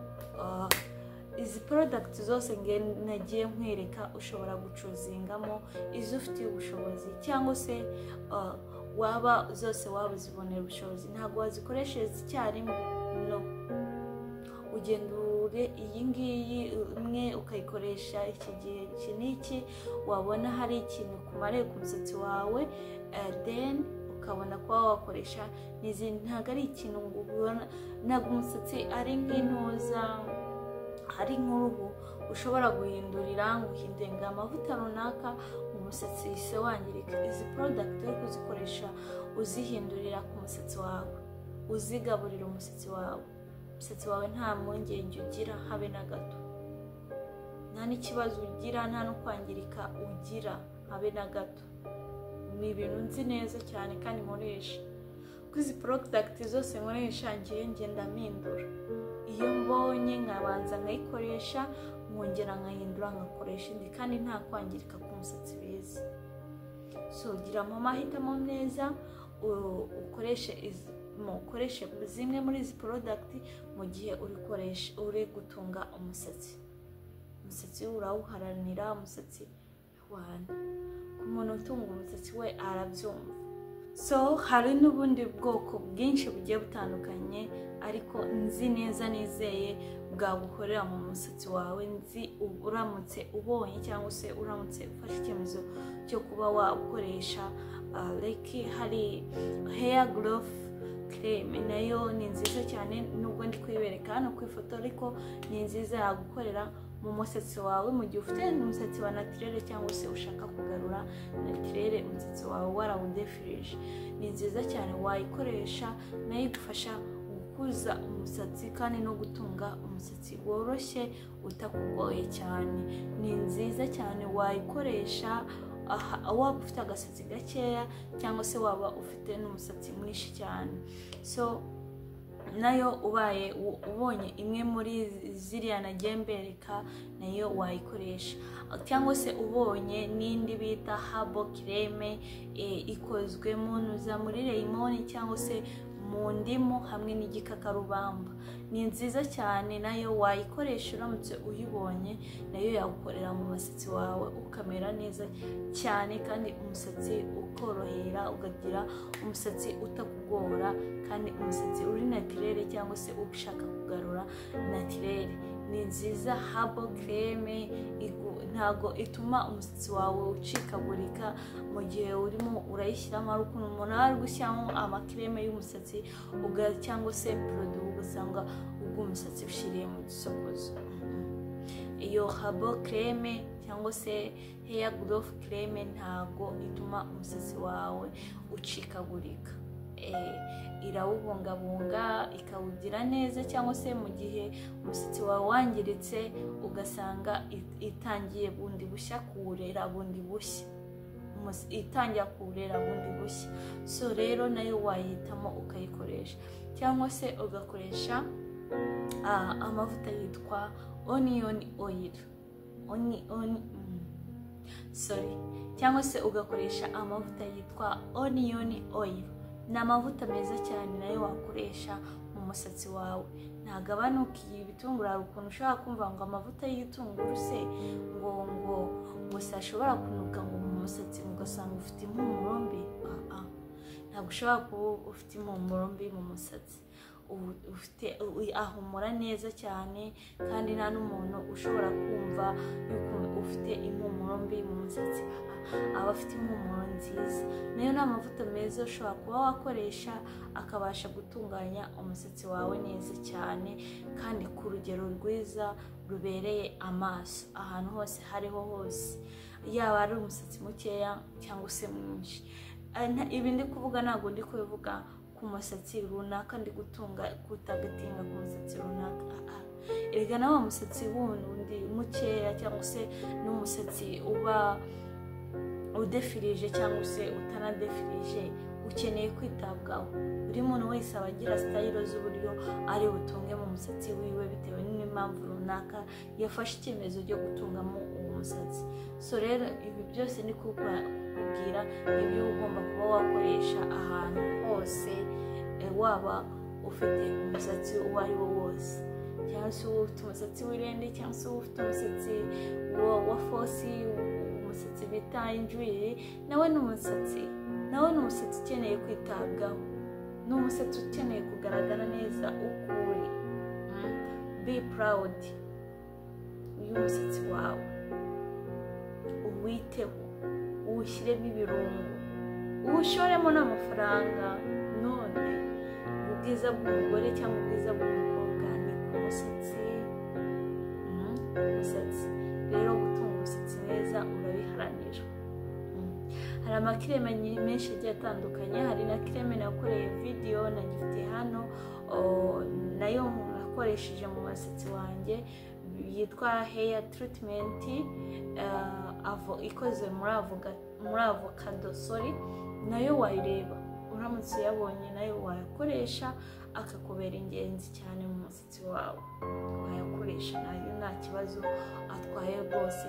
izi product zose nagiye nkwereka ushobora gucuzingamo izo ufitiye ubushobozi, cyangwa se waba uzibonera ubushobozi. Ntabwo wazikoreshereza icyarimwe, no. Ugenda iyi ngiyi imwe ukayikoresha iki gihe iki n'iki, wabona hari ikintu kumariye ku musatsi wawe, then ukabona kuba wakoresha n'izindi. Ntabwo ari ikintu ngo ubona, ntabwo umusatsi ari nk'intuza, ari nk'uruhu ushobora guhindurira ngo uhindure amavuta runaka mu umusatsi se wangirika. Izi product uri kuzikoresha uzihindurira ku musatsi wawe, uzigaburira umusatsi wawe nta mpungenge ugira habe na gato, nta n'ikibazo ugira, nta no kwangirika ugira habe na gato. Ni ibintu nzi neza cyane kandi nkoresha, kuko izi product zose nkoresha ngiye ngenda mpindura. Iyo mbonye nkabanza nkayikoresha, nkongera nkahindura ngakoresha indi, kandi nta kwangirika ku musatsi biza. So gira mu mahitamo neza, ukoreshe zimwe muri izi product mu gihe uri gutunga umusatsi urawuharanira. Umusatsi wana ku muntu utunga umusatsi we arabyumva. So hari n'ubundi bwoko bwinshi bugiye butandukanye, ariko nzi neza nizeye bwagukorera mu musatsi wawe. Nzi uramutse ubonye cyangwa se uramutse ufashe icyemezo cyo kuba wakoresha like hari hair growth cream, nayo ni nziza cyane, nubwo ndi kuyibereka hano ku ifoto, ariko ni nziza yagukorera mu musatsi wawe mu gihe ufite umusatsi wa naturel cyangwa se ushaka kugarura naturel umusatsi wawe warawudefirije. Ni nziza cyane, wayikoresha nayo igufasha gukuza umusatsi kandi no gutunga umusatsi woroshye utakugoye cyane. Ni nziza cyane, wayikoresha waba ufite agasatsi gakeya cyangwa se waba ufite n'umusatsi mwinshi cyane. So nayo ubaye ubonye imwe muri ziriya nagiye mbereka, nayo wayikoresha. Cyangwa se ubonye n'indi bita herbal creme ikozwe mu ntuza muri lemon cyangwa se mu ndimu hamwe n'igikakarubamba. Ni nziza cyane, nayo wayikoresha uramutse uyibonye, nayo yagukorera mu musatsi wawe ukamera neza cyane, kandi umusatsi ukorohera, ukagira umusatsi utakugora, kandi umusatsi uri naturel cyangwa se ushaka kugarura naturel. Ni nziza herbal creme, ntago ituma umusatsi wawe ucikagurika mu gihe urimo urayishyiramo. Ari ukuntu umuntu ari gushyiramo amakreme y'umusatsi cyangwa se produit ugasanga ubwo umusatsi ushiriye mu gisokozo. Iyo herbal creme cyangwa se hair growth creme ntago ituma umusatsi wawe ucikagurika, irawubungabunga ikawugira neza. Cyangwa se mu gihe umusatsi wawe wangiritse ugasanga itangiye bundi bushya kuwurera bundi bushya, itangira kuwurera bundi bushya. So rero nayo wayitamo ukayikoresha, cyangwa se ugakoresha amavuta yitwa onion oil, cyangwa se ugakoresha amavuta yitwa onion oil. Ni amavuta meza cyane, nayo wakoresha mu musatsi wawe. Ntagabanukiye ibitunguru. Hari ukuntu ushobora kumva ngo amavuta y'ibitunguru se ngo gusa ashobora kunuka ngo mu musatsi ugasanga ufite impumuro mbi. Ntabwo ushobora kuba ufite impumuro mbi mu musatsi, ahumura neza cyane, kandi nta n'umuntu ushobora kumva yuko ufite impumuro mbi mu musatsi. Aba afite impumuro nziza. Nayo ni amavuta meza ushobora kuba wakoresha akabasha gutunganya umusatsi wawe neza cyane, kandi ku rugero rwiza rubereye amaso, ahantu hose hariho hose, yaba ari umusatsi mukeya cyangwa se mwinshi. Ibi ndi kuvuga ntabwo ndi kubivuga ku musatsi runaka ndi kutagatinga ku musatsi runaka. Erega nawe umusatsi wundi mukeya cyangwa se n'umusatsi uba udefirije cyangwa se utanadefirije ukeneye kwitabwaho. Buri muntu wese aba agira style z'uburyo ari butunge mu musatsi wiwe bitewe n'impamvu runaka yafashe icyemezo cyo gutungamo uwo musatsi. So rero ibi byose ni kubwira ibyo ugomba kuba wakoresha ahantu hose, waba ufite umusatsi uwo ari wo wose, cyangwa se ufite umusatsi w'irende, cyangwa se ufite umusatsi wa fosi, umusatsi bita injwiri. Nawe ni umusatsi ukeneye kwitabwaho, ni umusatsi ukeneye kugaragara neza uko uri. Be proud y'umusatsi wawe, uwiteho, uwushyiremo ibirungo, uwushoremo n'amafaranga. None ubwiza bw'umugore cyangwa ubwiza bw'umukobwa ni ku musatsi. Rero gutunga umusatsi neza urabiharanira. amakireme menshi agiye atandukanye. Hari na kireme nakoreye video nagifite hano, nayo nakoresheje mu musatsi wanjye, yitwa hair treatment, ikoze muri avocado, nayo wayireba uramutse yabonye, nayo wayakoresha akakubera ingenzi cyane mu musatsi wawe. Wayakoresha nayo nta kibazo atwaye rwose,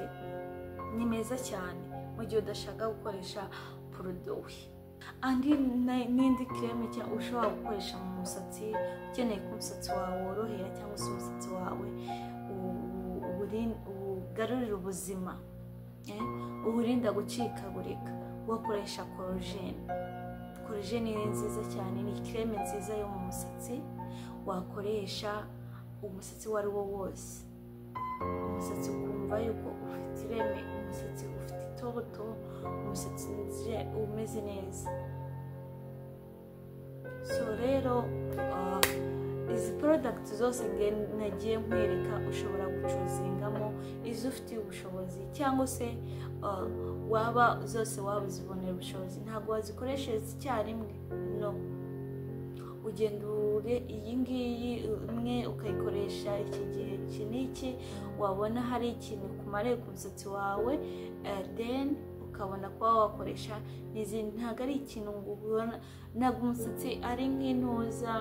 ni meza cyane mu gihe udashaka gukoresha produit. Andi n'indi creme cyangwa ushobora gukoresha mu musatsi ukeneye ko umusatsi wawe worohera cyangwa se umusatsi wawe ugarurira ubuzima, uwurinda gucikagurika, wakoresha collagen. Collagen ni nziza cyane, ni creme nziza yo mu musatsi wakoresha umusatsi wari wo wose. Umusatsi ukumva yuko ufite ireme, umusatsi ufite itoto, umusatsi umeze neza. So rero izi product zose nagiye nkwereka ushobora gucuzingamo izo ufitiye ubushobozi, cyangwa se waba zose waba uzibonera ubushobozi. Ntabwo wazikoreshereza icyarimwe, no. Ugenda iyi ngiyi imwe ukayikoresha iki gihe iki n'iki, wabona hari ikintu kumariye ku musatsi wawe, then ukabona kuba wakoresha n'izindi. Ntabwo ari ikintu ngo ubona, ntabwo umusatsi ari nk'intuza,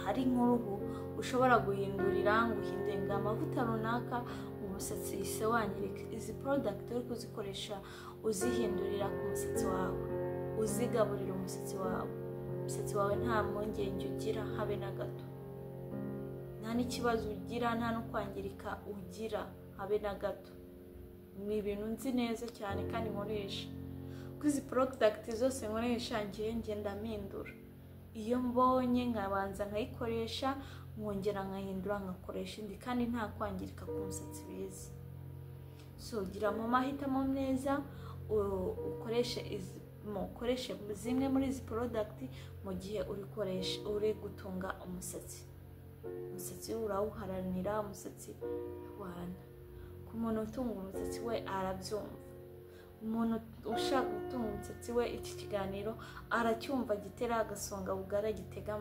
ari nk'uruhu ushobora guhindurira ngo uhindure amavuta runaka umusatsi se wangirika. Izi product uri kuzikoresha uzihindurira ku musatsi wawe, uzigaburira umusatsi wawe. Umusatsi wawe nta mpungenge ugira habe na gato, nta n'ikibazo ugira, nta no kwangirika ugira habe na gato. Ni ibintu nzi neza cyane kandi nkoresha, kuko izi product zose nkoresha ngenda mpindura. Iyo mbonye nkabanza nkayikoresha, nkongera nkahindura ngakoresha indi, kandi nta kwangirika ku musatsi biza. So gira mu mahitamo meza, ukoreshe zimwe muri izi product mu gihe uri gutunga umusatsi. Umusatsi urawuharanira, umusatsi wana. Ku muntu utunga umusatsi we arabyumva, umuntu ushaka gutunga umusatsi we iki kiganiro aracyumva, gitera agasonga bugara, gitega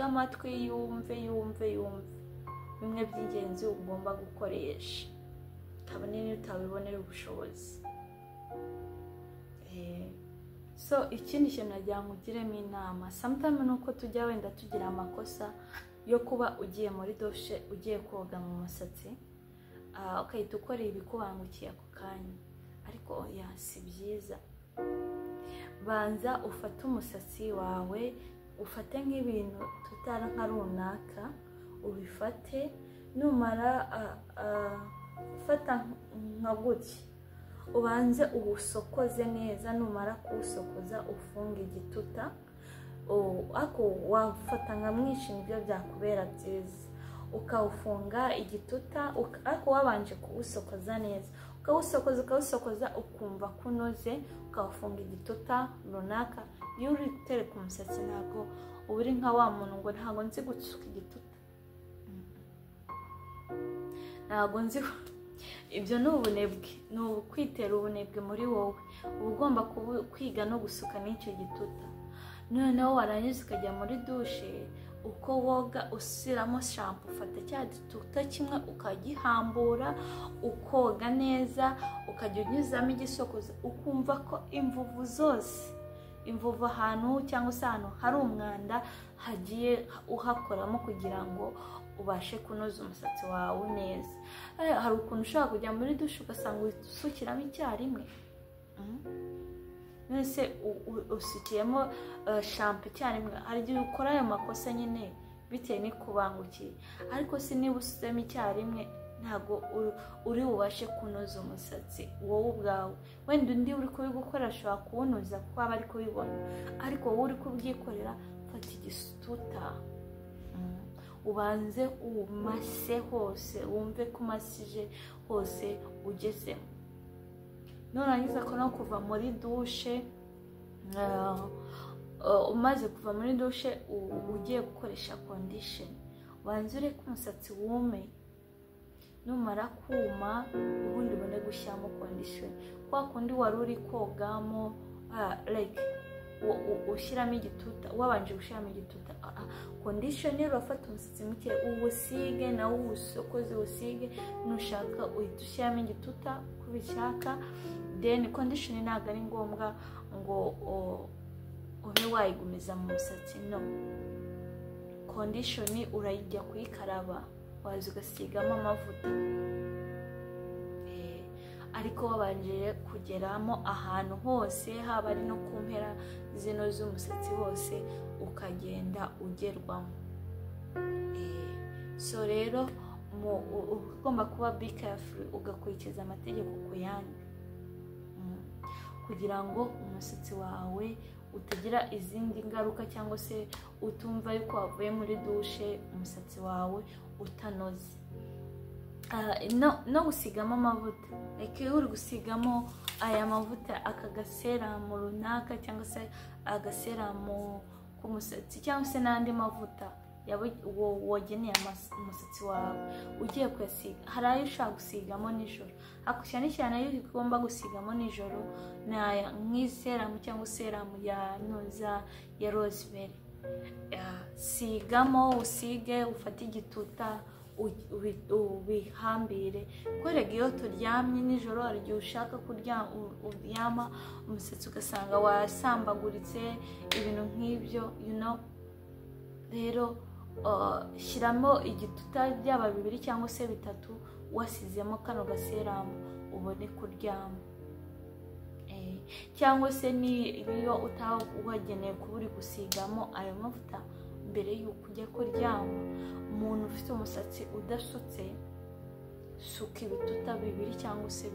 amatwi, yumve bimwe by'ingenzi ugomba gukoresha, kabone niyo utabibonera ubushobozi. So ikindi kintu nagira ngo ugiremo inama, sometimes nuko tujya wenda tugira amakosa yo kuba ugiye muri dushe ugiye koga mu musatsi, ukahita ukora ibikubangukiye ako kanya, ariko oya, si byiza. Banza ufate umusatsi wawe, ufate nk'ibintu tutara nka runaka, ubifate, numara ufata nka gutya, ubanze ubusokoze neza, numara kuwusokoza ufunga igituta. Ako wafata nka mwinshi nibyo byakubera byiza, ukawufunga igituta, ariko wabanje kuwusokoza neza, ukawusokoza ukumva kunoze, ukawufunga igituta runaka. Iyo uri gutereka umusatsi ntabwo uba uri nka wa muntu ngo ntabwo nzi gusuka igituta, ntabwo nzi. Ibyo ni ubunebwe, ni ukwitera ubunebwe muri wowe. Uba ugomba kwiga no gusuka n'icyo gituta. Noneho warangiza ukajya muri dushe, uko woga usiramo shampoo, ufata cya gituta kimwe ukagihambura, ukoga neza, ukajya unyuzamo igisokozo, ukumva ko imvuvu ahantu cyangwa se ahantu hari umwanda hagiye uhakoramo kugira ngo ubashe kunoza umusatsi wawe neza. Hari ukuntu ushobora kujya muri dushe ugasanga usukiramo icyarimwe, nese usukiyemo shampoo icyarimwe. Hari igihe ukora ayo makosa nyine bitewe n'ikubangukiye, ariko si niba usuzemo icyarimwe ntabwo uri bubashe kunoza umusatsi wowe ubwawe. Wenda undi uri kubigukora ashobora kuwunoza kuko aba ari kubibona, ariko wowe uri kubyikorera, fata igituta, ubanze umase hose, wumve ko umasije hose ugezemo. Nurangiza ko no kuva muri dushe, umaze kuva muri dushe ugiye gukoresha condition, ubanze ureke umusatsi wume. numara kuma ubundi ubone gushyiramo condition. Kwa kundi wari uri kogamo like ushyiramo igituta, wabanje gushyiramo igituta, condition rero urafata umusatsi muke uwusige nawo uwusokoze usige, nushaka uhita ushyiramo igituta kubishaka. Then condition ntabwo ari ngombwa ngo ube wayigumiza mu musatsi, no. Condition urayijya kuyikaraba waza ugasigamo amavuta, ariko wabanje kugeramo ahantu hose, haba ari no ku mpera zino z'umusatsi hose ukagenda ugerwamo. So rero ugomba kuba be careful, ugakurikiza amategeko ku yandi kugira ngo umusatsi wawe utagira izindi ngaruka cyangwa se utumva yuko wavuye muri dushe umusatsi wawe utanoze. No gusigamo amavuta, like uri gusigamo aya mavuta akagaseramu runaka cyangwa se agaseramu ku musatsi cyangwa se n'andi mavuta wageneye umusatsi wawe ugiye kuyasiga. Hari ayo ushaka gusigamo nijoro, ariko cyane cyane ayo ugomba gusigamo nijoro ni aya nk'iseramu cyangwa seramu ya noza ya rosemary. Sigamo usige, ufate igituta ubihambire. Kwerega iyo turyamye nijoro hari igihe ushaka uryama umusatsi ugasanga wasambaguritse, ibintu nk'ibyo, you know. Rero shyiramo igituta byaba 2 cyangwa se 3 wasizemo kano gaseramu ubone kuryama. Cyangwa se niyo utawageneye kuba uri gusigamo ayo mavuta mbere y'uko ujya kuryama. Umuntu ufite umusatsi udasutse suka ibituta 2 cyangwa se 3.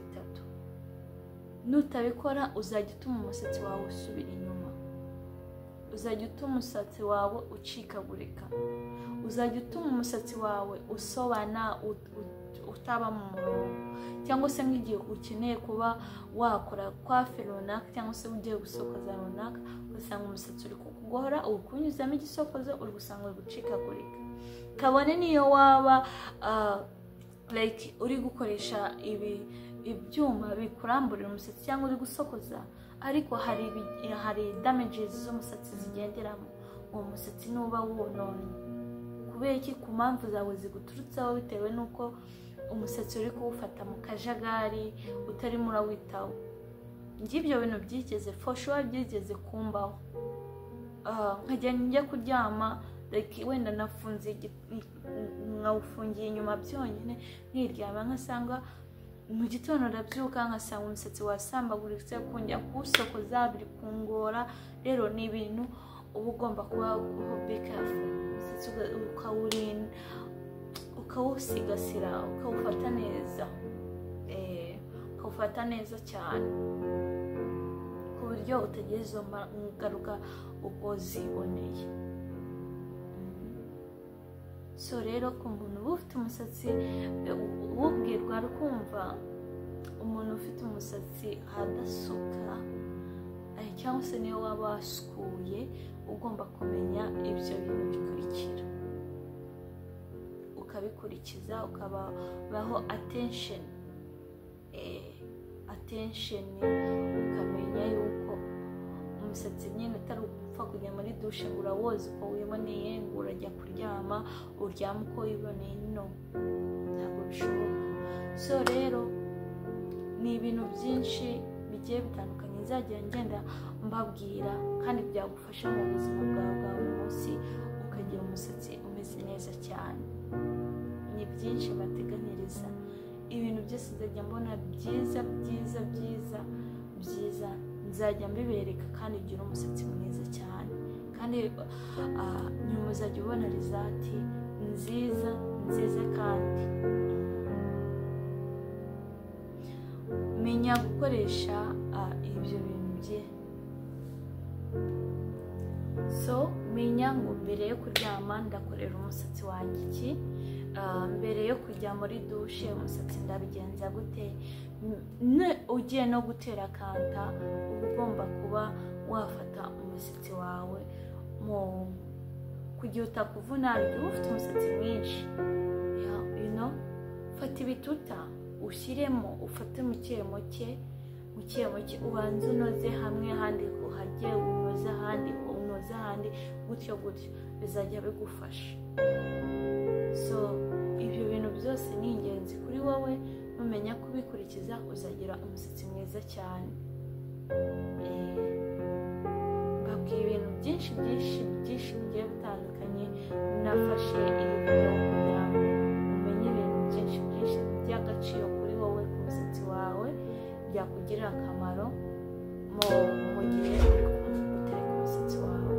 Nutabikora uzajya utuma umusatsi wawe usubira inyuma, uzajya utuma umusatsi wawe ucikagurika, uzajya utuma umusatsi wawe usobana utaba mu murongo, cyangwa se nk'igihe ukeneye kuba wakora coiffe runaka cyangwa se ugiye gusokoza runaka ugasanga umusatsi uri kukugora, ukunyuzamo igisokozo uri gusanga uri gucikagurika. Kabone niyo waba like uri gukoresha ibyuma bikuramburira umusatsi cyangwa uri gusokoza, ariko hari damages z'umusatsi zigenderamo, uwo musatsi nuba wononye kubera iki? Ku mpamvu zawe ziguturutseho bitewe nuko umusatsi uri kuwufata mu kajagari utarimo urawitaho. Ngibyo bintu byigeze for sure byigeze kumbaho. Nkajya njya kuryama like wenda nafunze nkawufungiye inyuma byonyine nkiryama, nkasanga mu gitondo ndabyuka nkasanga umusatsi wasambaguritse, kunjya kuwusokoza biri kungora. Rero ni ibintu uba ugomba kuba be careful, umusatsi ukawurinda, ukawusigasira, ukawufata neza, ukawufata neza cyane ku buryo utagira izo ngaruka uko ziboneye. So rero ku muntu uba ufite umusatsi ubwirwa rukumva umuntu ufite umusatsi adasuka cyangwa se niyo waba wasukuye, ugomba kumenya ibyo bintu bikurikira ukabikurikiza, ukabaho attention, ukamenya yuko umusatsi nyine utari upfa kujya muri dushe ngo urawoza uko wiboneye, ngo urajya kuryama uryama uko wiboneye, no, ntabwo bishoboka. So rero ni ibintu byinshi bigiye bitandukanye nzajya ngenda mbabwira kandi byagufasha mu buzima bwawe bwa buri munsi ukagira umusatsi umeze neza cyane. Ni byinshi bateganyiriza, ibintu byose nzajya mbona byiza byiza byiza byiza nzajya mbibereka, kandi ugira umusatsi mwiza cyane, kandi nyuma uzajya ubona rizati nziza nziza. Kandi menya gukoresha ibyo bintu bye. So menya ngo mbere yo kuryama ndakorera umusatsi wanjye iki, mbere yo kujya muri dushe umusatsi ndabigenza gute, ugiye no gutera kanta uba ugomba kuba wafata umusatsi wawe kugihe utakuvuna. Uba ufite umusatsi mwinshi, you know, fata ibituta ushyiremo, ufate muke muke ubanze unoze hamwe, ahandi uhajye unoze ahandi unoze ahandi, gutyo gutyo bizajya bigufasha. So ibyo bintu byose ni ingenzi kuri wowe, numenya kubikurikiza uzagira umusatsi mwiza cyane. Babwiye ibintu byinshi bigiye bitandukanye, nafashe iyi video kugira ngo umenye ibintu byinshi by'agaciro kuri wowe ku musatsi wawe, byakugirira akamaro mu gihe uri gutereka umusatsi wawe.